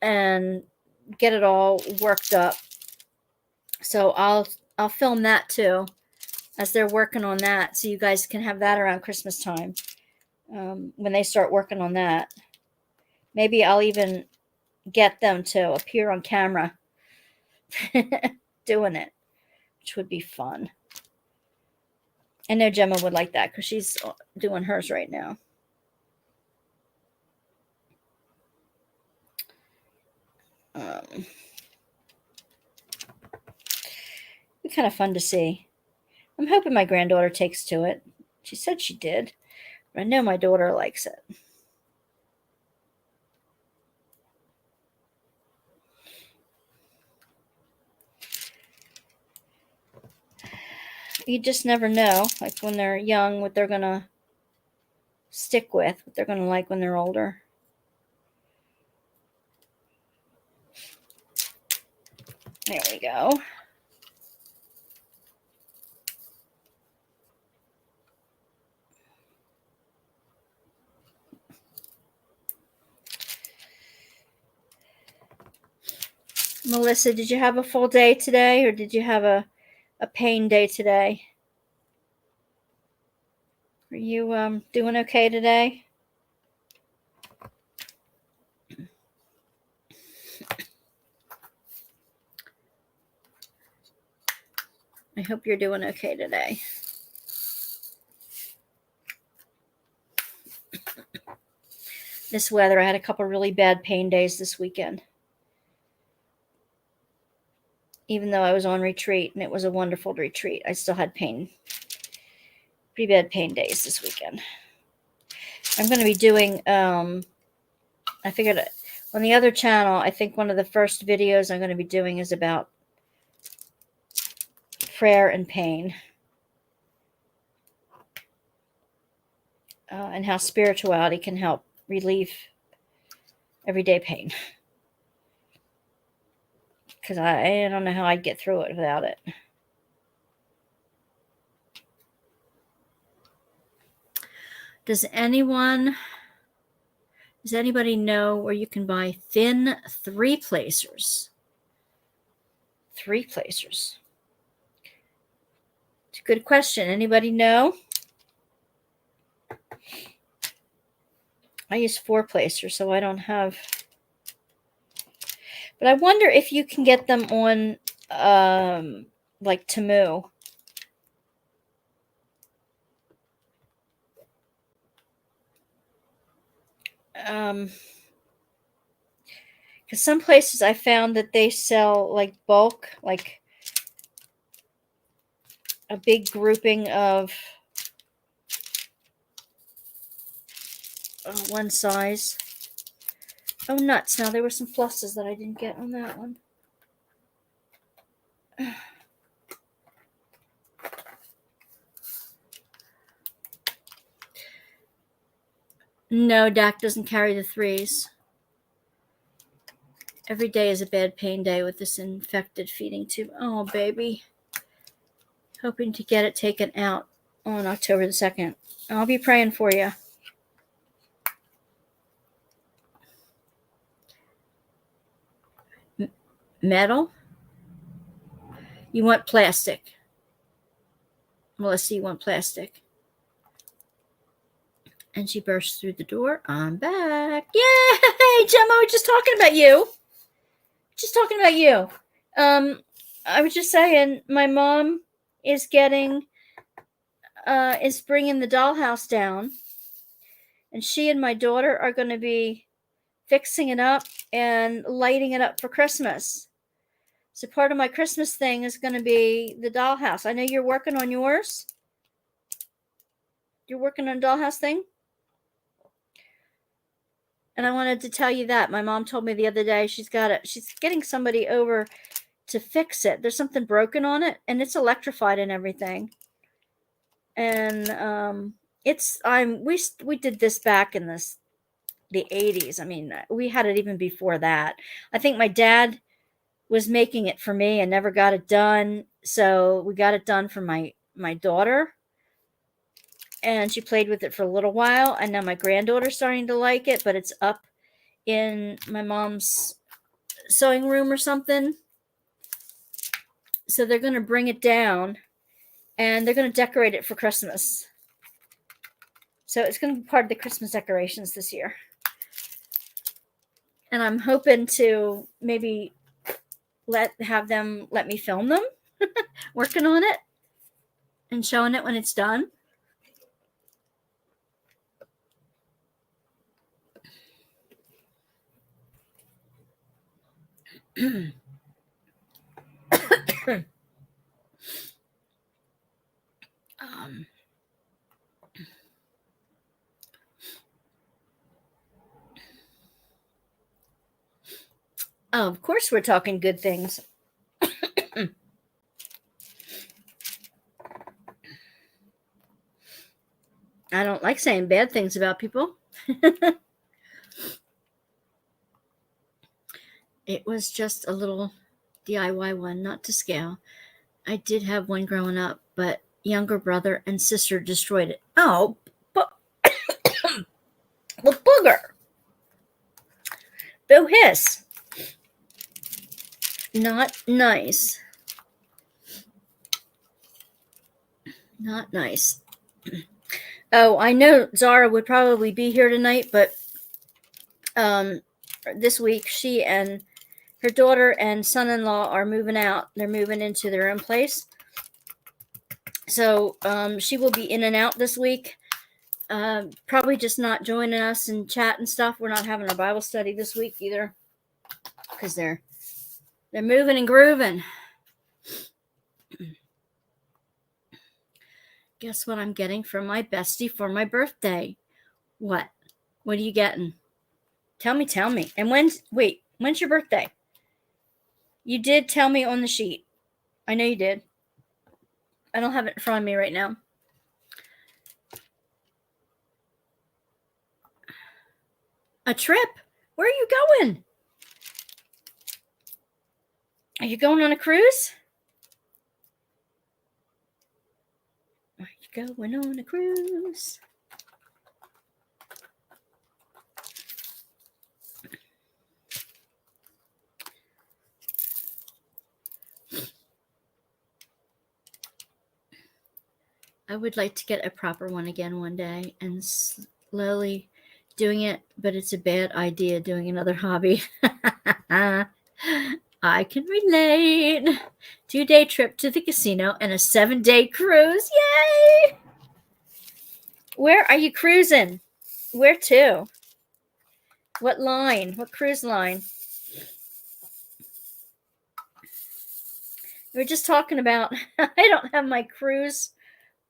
and get it all worked up. So I'll film that too as they're working on that, so you guys can have that around Christmas time when they start working on that. Maybe I'll even get them to appear on camera doing it, which would be fun. I know Gemma would like that because she's doing hers right now. Be kind of fun to see. I'm hoping my granddaughter takes to it. She said she did, but I know my daughter likes it. You just never know, like when they're young, what they're going to stick with, what they're going to like when they're older. There we go. Melissa, did you have a full day today, or did you have a pain day today? Are you doing okay today? I hope you're doing okay today. This weather, I had a couple really bad pain days this weekend. Even though I was on retreat, and it was a wonderful retreat, I still had pain. Pretty bad pain days this weekend. I'm going to be doing, I figured on the other channel, I think one of the first videos I'm going to be doing is about prayer and pain. And how spirituality can help relieve everyday pain. Because I don't know how I'd get through it without it. Does anybody know where you can buy thin 3-placers? 3-placers. It's a good question. Anybody know? I use 4-placers, so I don't have. But I wonder if you can get them on, like Temu. Because some places I found that they sell like bulk, like a big grouping of one size. Oh, nuts. Now, there were some pluses that I didn't get on that one. No, Dak doesn't carry the 3s. Every day is a bad pain day with this infected feeding tube. Oh, baby. Hoping to get it taken out on October the 2nd. I'll be praying for you. Metal? You want plastic. Melissa, you want plastic. And she burst through the door. I'm back. Yay! Gemma, we're just talking about you. I was just saying, my mom is bringing the dollhouse down, and she and my daughter are going to be fixing it up and lighting it up for Christmas. So part of my Christmas thing is going to be the dollhouse. I know you're working on yours. You're working on a dollhouse thing? And I wanted to tell you that. My mom told me the other day she's getting somebody over to fix it. There's something broken on it, and it's electrified and everything. And we did this back in the 80s. I mean, we had it even before that. I think my dad was making it for me and never got it done. So we got it done for my daughter. And she played with it for a little while. And now my granddaughter's starting to like it, but it's up in my mom's sewing room or something. So they're going to bring it down and they're going to decorate it for Christmas. So it's going to be part of the Christmas decorations this year. And I'm hoping to maybe have them let me film them working on it and showing it when it's done. Oh, of course we're talking good things. I don't like saying bad things about people. It was just a little DIY one, not to scale. I did have one growing up, but younger brother and sister destroyed it. Oh, but the booger. Boo hiss. Not nice. Not nice. Oh, I know Zara would probably be here tonight, but this week she and her daughter and son-in-law are moving out. They're moving into their own place. So she will be in and out this week. Probably just not joining us and chat and stuff. We're not having a Bible study this week either because they're moving and grooving. Guess what I'm getting from my bestie for my birthday? What? What are you getting? Tell me. And when's your birthday? You did tell me on the sheet. I know you did. I don't have it in front of me right now. A trip? Where are you going? Are you going on a cruise? Are you going on a cruise? I would like to get a proper one again one day and slowly doing it, but it's a bad idea doing another hobby. I can relate. 2-day trip to the casino and a 7-day cruise. Yay! Where are you cruising? Where to? What line? What cruise line? We were just talking about, I don't have my cruise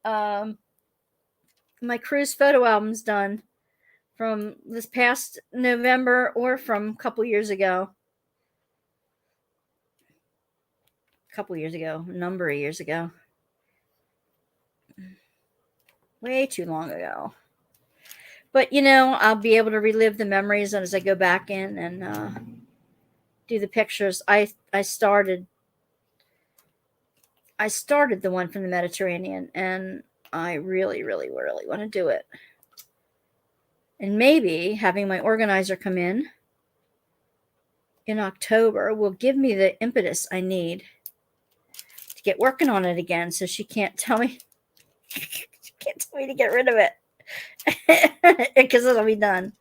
photo albums done from this past November or from a couple years ago. A number of years ago. Way too long ago. But, I'll be able to relive the memories as I go back in and do the pictures. I started the one from the Mediterranean, and I really, really, really want to do it. And maybe having my organizer come in October will give me the impetus I need to get working on it again, so she can't tell me to get rid of it because it'll be done.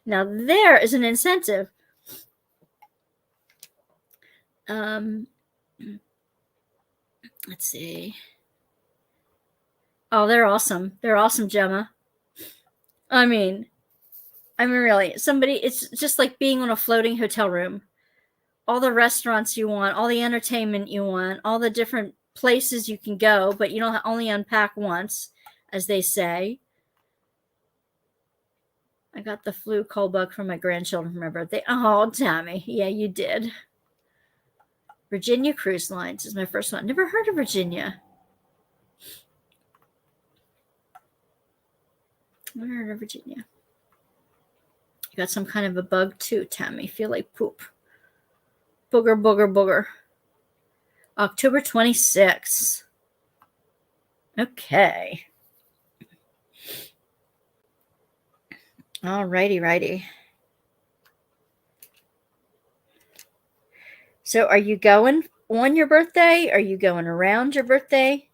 Now there is an incentive. Let's see. Oh, they're awesome. They're awesome, Gemma. I mean, really, it's just like being on a floating hotel room. All the restaurants you want, all the entertainment you want, all the different places you can go, but you don't only unpack once, as they say. I got the flu cold bug from my grandchildren for my birthday. Oh, Tammy. Yeah, you did. Virginia Cruise Lines is my first one. Never heard of Virginia. Never heard of Virginia. You got some kind of a bug too, Tammy. Feel like poop. Booger, booger, booger. October 26th. Okay. Righty. So are you going on your birthday? Are you going around your birthday?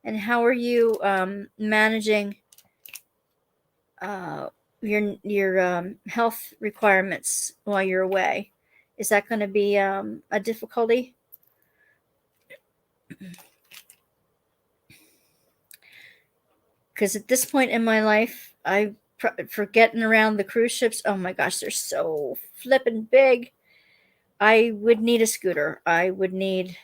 And how are you managing your health requirements while you're away? Is that going to be a difficulty? Because at this point in my life, for getting around the cruise ships, oh my gosh, they're so flippin' big. I would need a scooter. I would make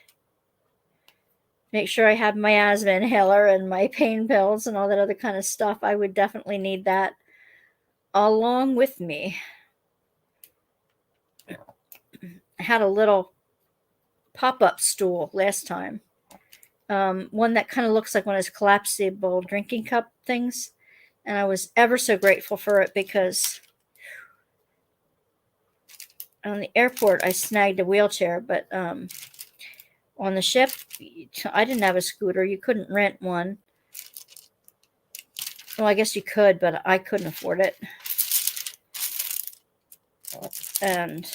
sure I have my asthma inhaler and my pain pills and all that other kind of stuff. I would definitely need that along with me. I had a little pop-up stool last time. One that kind of looks like one of those collapsible drinking cup things. And I was ever so grateful for it because on the airport I snagged a wheelchair, but on the ship I didn't have a scooter. You couldn't rent one. Well, I guess you could, but I couldn't afford it. And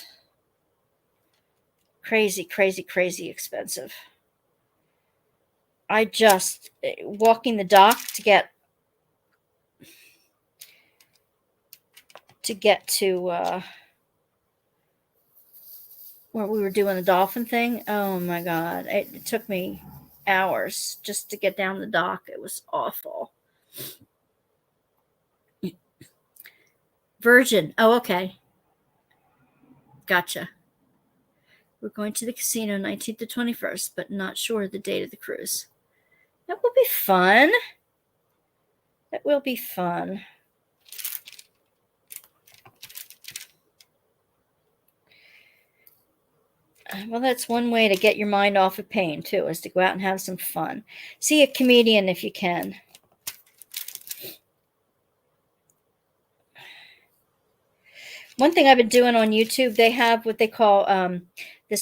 crazy expensive. I just walking the dock to get to where we were doing the dolphin thing. Oh my God. It took me hours just to get down the dock. It was awful. Virgin. Oh, okay. Gotcha. We're going to the casino 19th to 21st, but not sure the date of the cruise. That will be fun. That will be fun. Well, that's one way to get your mind off of pain, too, is to go out and have some fun. See a comedian if you can. One thing I've been doing on YouTube, they have what they call the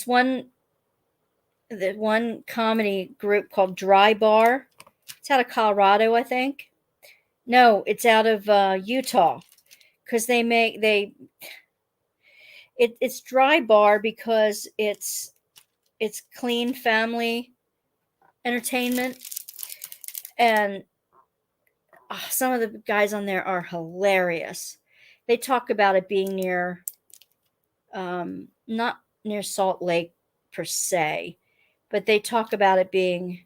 one comedy group called Dry Bar. It's out of Colorado, I think. No, it's out of Utah, because it's Dry Bar because it's clean family entertainment, and some of the guys on there are hilarious. They talk about it being near, not near Salt Lake per se, but they talk about it being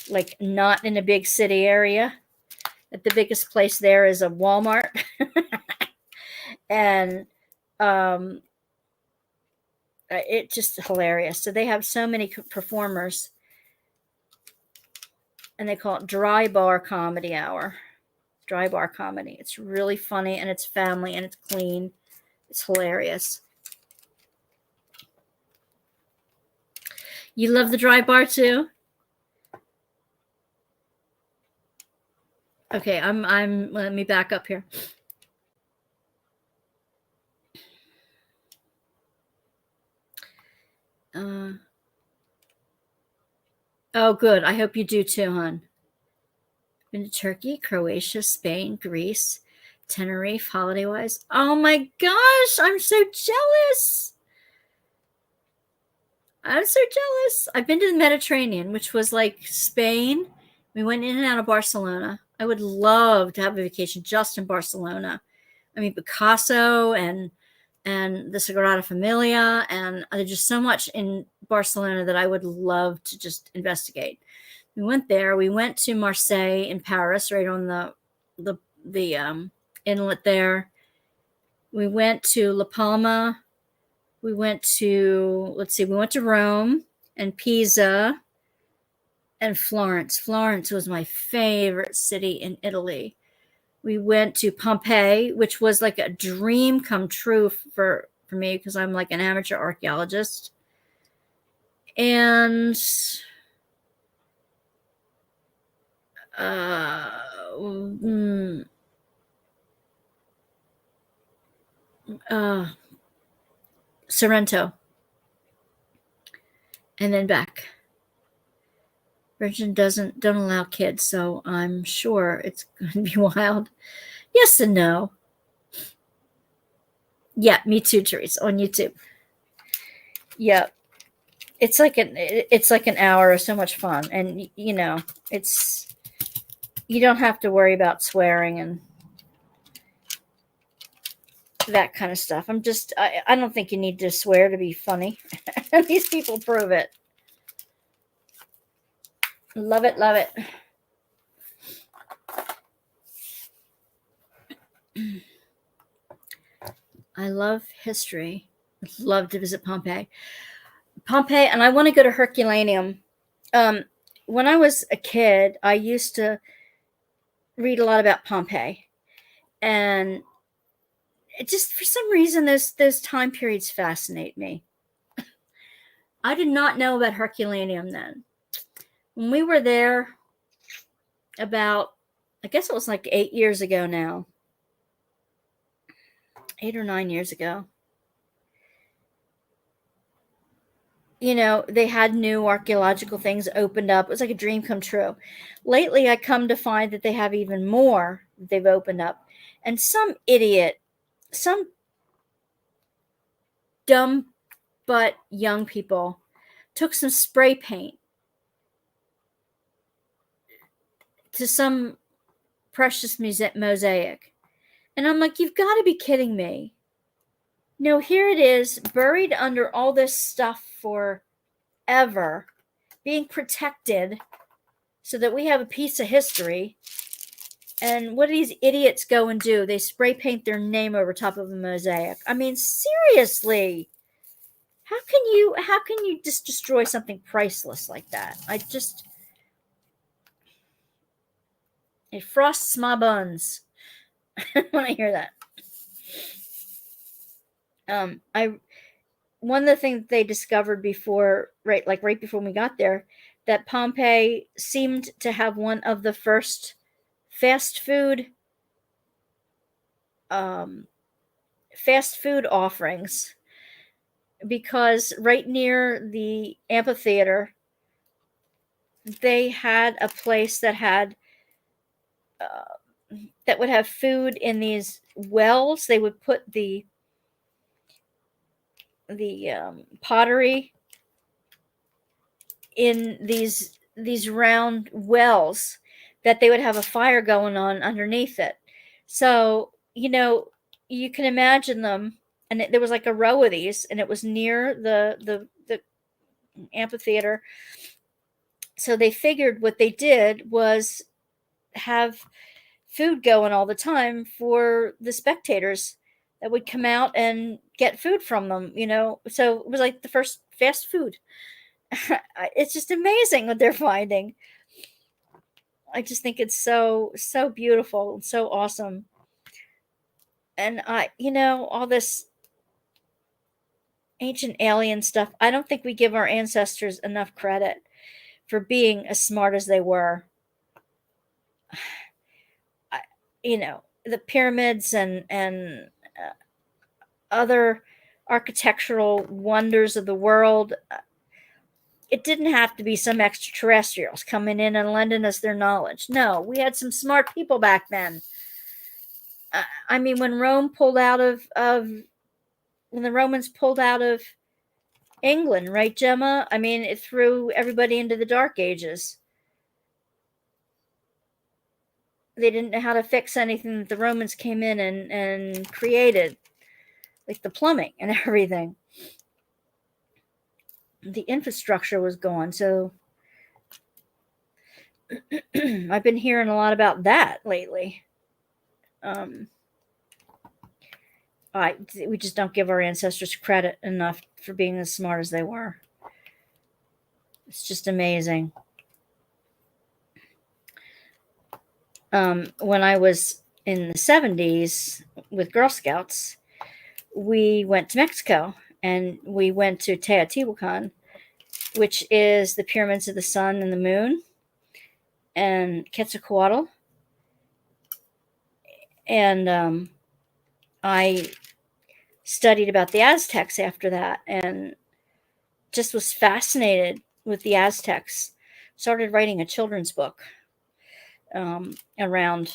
like not in a big city area. That the biggest place there is a Walmart. And it's just hilarious. So they have so many performers and they call it Dry Bar Comedy Hour. Dry bar comedy. It's really funny, and it's family, and it's clean. It's hilarious. You love the dry bar too? Okay, let me back up here. Oh, good. I hope you do too, hon. Been to Turkey, Croatia, Spain, Greece, Tenerife, holiday-wise. Oh my gosh, I'm so jealous. I'm so jealous. I've been to the Mediterranean, which was like Spain. We went in and out of Barcelona. I would love to have a vacation just in Barcelona. I mean, Picasso and the Sagrada Familia, and there's just so much in Barcelona that I would love to just investigate. We went there. We went to Marseille in Paris, right on the inlet there. We went to La Palma. We went to, we went to Rome and Pisa and Florence. Florence was my favorite city in Italy. We went to Pompeii, which was like a dream come true for me because I'm like an amateur archaeologist. And Sorrento, and then back. Virgin don't allow kids, so I'm sure it's going to be wild. Yes and no. Yeah, me too, Therese, on YouTube. Yeah, it's like an hour of so much fun, and you don't have to worry about swearing and that kind of stuff. I don't think you need to swear to be funny. And these people prove it. Love it, love it. I love history. I'd love to visit Pompeii, and I want to go to Herculaneum. When I was a kid, I used to read a lot about Pompeii, and it just, for some reason, those time periods fascinate me. I did not know about Herculaneum then. When we were there about, I guess it was like 8 years ago now. 8 or 9 years ago. They had new archaeological things opened up. It was like a dream come true. Lately, I come to find that they have even more they've opened up. And some idiot, some dumb but young people took some spray paint to some precious mosaic. And I'm like, you've got to be kidding me. No, here it is, buried under all this stuff forever, being protected so that we have a piece of history. And what do these idiots go and do? They spray paint their name over top of a mosaic. I mean, seriously. How can you just destroy something priceless like that? It frosts my buns when I hear that. One of the things they discovered before, right before we got there, that Pompeii seemed to have one of the first fast food offerings, because right near the amphitheater, they had a place that had that would have food in these wells. They would put the pottery in these round wells that they would have a fire going on underneath it. So, you can imagine them, and there was like a row of these, and it was near the amphitheater. So they figured what they did was have food going all the time for the spectators that would come out and get food from them, So it was like the first fast food. It's just amazing what they're finding. I just think it's so beautiful and so awesome. And all this ancient alien stuff, I don't think we give our ancestors enough credit for being as smart as they were. I, the pyramids and other architectural wonders of the world. It didn't have to be some extraterrestrials coming in and lending us their knowledge. No, we had some smart people back then. I mean, when Rome pulled out of when the Romans pulled out of England, right, Gemma? I mean, it threw everybody into the Dark Ages. They didn't know how to fix anything that the Romans came in and created, like the plumbing and everything. The infrastructure was gone. So I've been hearing a lot about that lately. We just don't give our ancestors credit enough for being as smart as they were. It's just amazing. When I was in the 70s with Girl Scouts, we went to Mexico and we went to Teotihuacan, which is the pyramids of the sun and the moon, and Quetzalcoatl. And I studied about the Aztecs after that and just was fascinated with the Aztecs. Started writing a children's book around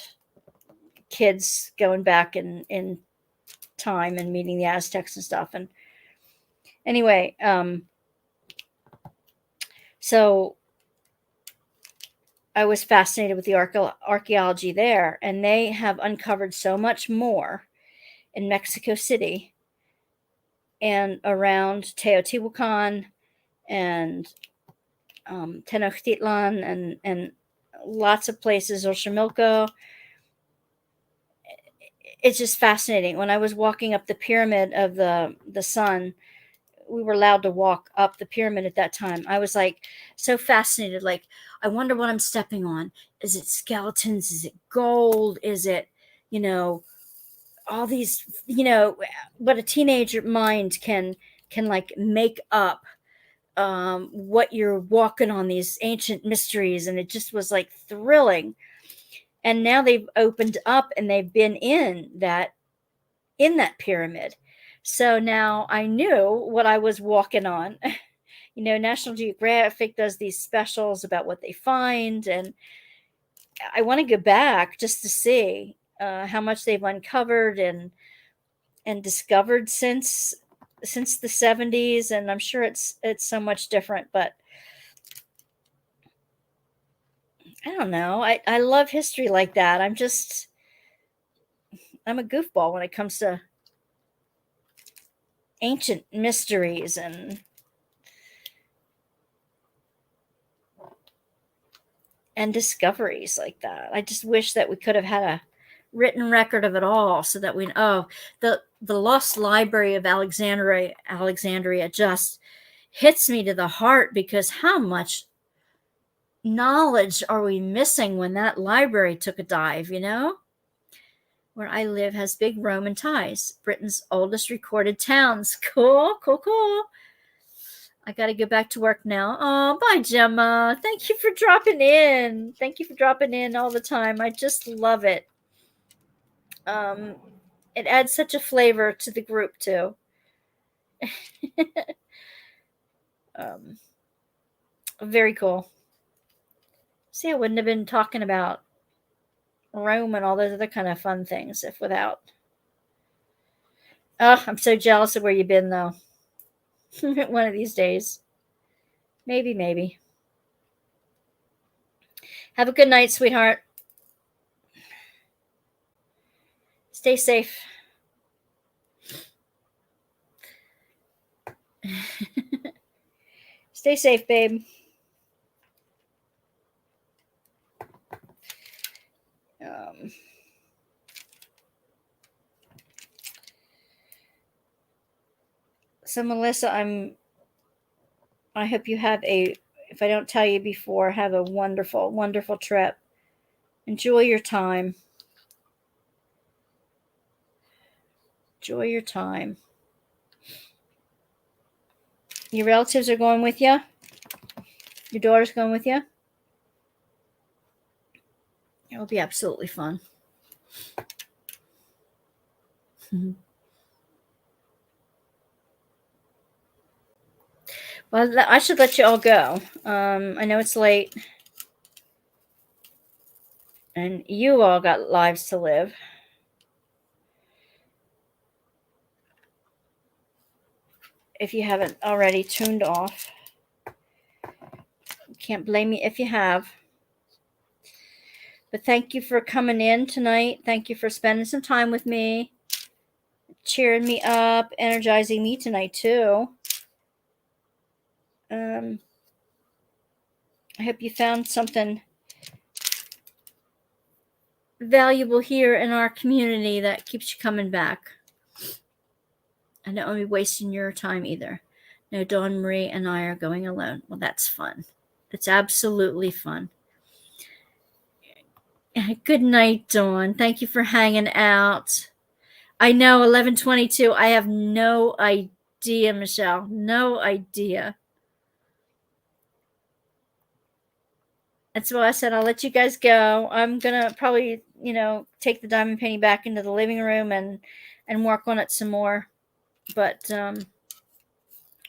kids going back in time and meeting the Aztecs and stuff. And anyway, so I was fascinated with the archaeology there, and they have uncovered so much more in Mexico City and around Teotihuacan and Tenochtitlan and lots of places, Xochimilco. It's just fascinating. When I was walking up the pyramid of the sun, we were allowed to walk up the pyramid at that time. I was like so fascinated. Like, I wonder what I'm stepping on. Is it skeletons? Is it gold? Is it, all these, what a teenager mind can like make up what you're walking on, these ancient mysteries. And it just was like thrilling. And now they've opened up and they've been in that pyramid. So now I knew what I was walking on. National Geographic does these specials about what they find, and I want to go back just to see how much they've uncovered and discovered since the 70s. And I'm sure it's so much different, but I don't know. I love history like that. I'm a goofball when it comes to ancient mysteries and discoveries like that. I just wish that we could have had a written record of it all, so that we know the lost library of Alexandria just hits me to the heart, because how much knowledge are we missing when that library took a dive? Where I live has big Roman ties. Britain's oldest recorded towns. Cool. I got to go back to work now. Oh, bye, Gemma. Thank you for dropping in. Thank you for dropping in all the time. I just love it. It adds such a flavor to the group, too. Very cool. See, I wouldn't have been talking about Rome and all those other kind of fun things if without. Oh, I'm so jealous of where you've been, though. One of these days. Maybe. Have a good night, sweetheart. Stay safe. Stay safe, babe. So, Melissa, I hope you have if I don't tell you before, have a wonderful, wonderful trip. Enjoy your time. Enjoy your time. Your relatives are going with you? Your daughter's going with you? It'll be absolutely fun. Well, I should let you all go. I know it's late. And you all got lives to live. If you haven't already tuned off. Can't blame me if you have. But thank you for coming in tonight. Thank you for spending some time with me. Cheering me up, energizing me tonight too. I hope you found something valuable here in our community that keeps you coming back. I don't want to be wasting your time either. No, Dawn Marie and I are going alone. Well, that's fun. It's absolutely fun. Good night, Dawn. Thank you for hanging out. I know, 11:22. I have no idea, Michelle. No idea. That's why I said I'll let you guys go. I'm gonna probably, take the diamond painting back into the living room and work on it some more. But or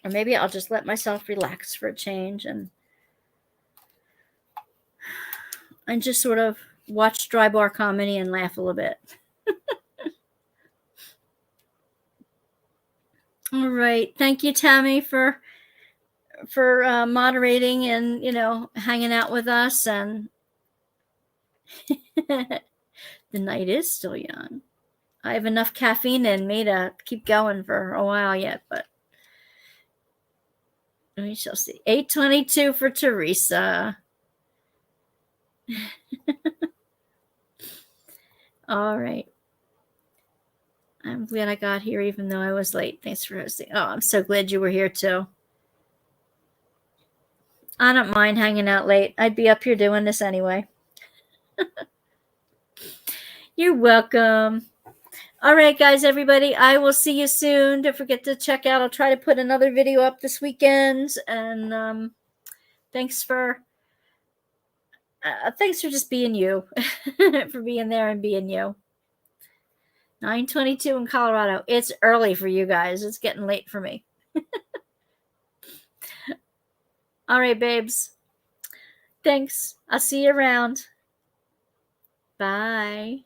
maybe I'll just let myself relax for a change and just sort of watch dry bar comedy and laugh a little bit. All right. Thank you, Tammy, for moderating and hanging out with us. And the night is still young. I have enough caffeine in me to keep going for a while yet, but we shall see. 8:22 for Teresa. All right. I'm glad I got here even though I was late. Thanks for hosting. Oh, I'm so glad you were here too. I don't mind hanging out late. I'd be up here doing this anyway. You're welcome. All right, guys, everybody. I will see you soon. Don't forget to check out. I'll try to put another video up this weekend. And thanks for just being you, for being there and being you. 9:22 in Colorado. It's early for you guys. It's getting late for me. All right, babes. Thanks. I'll see you around. Bye.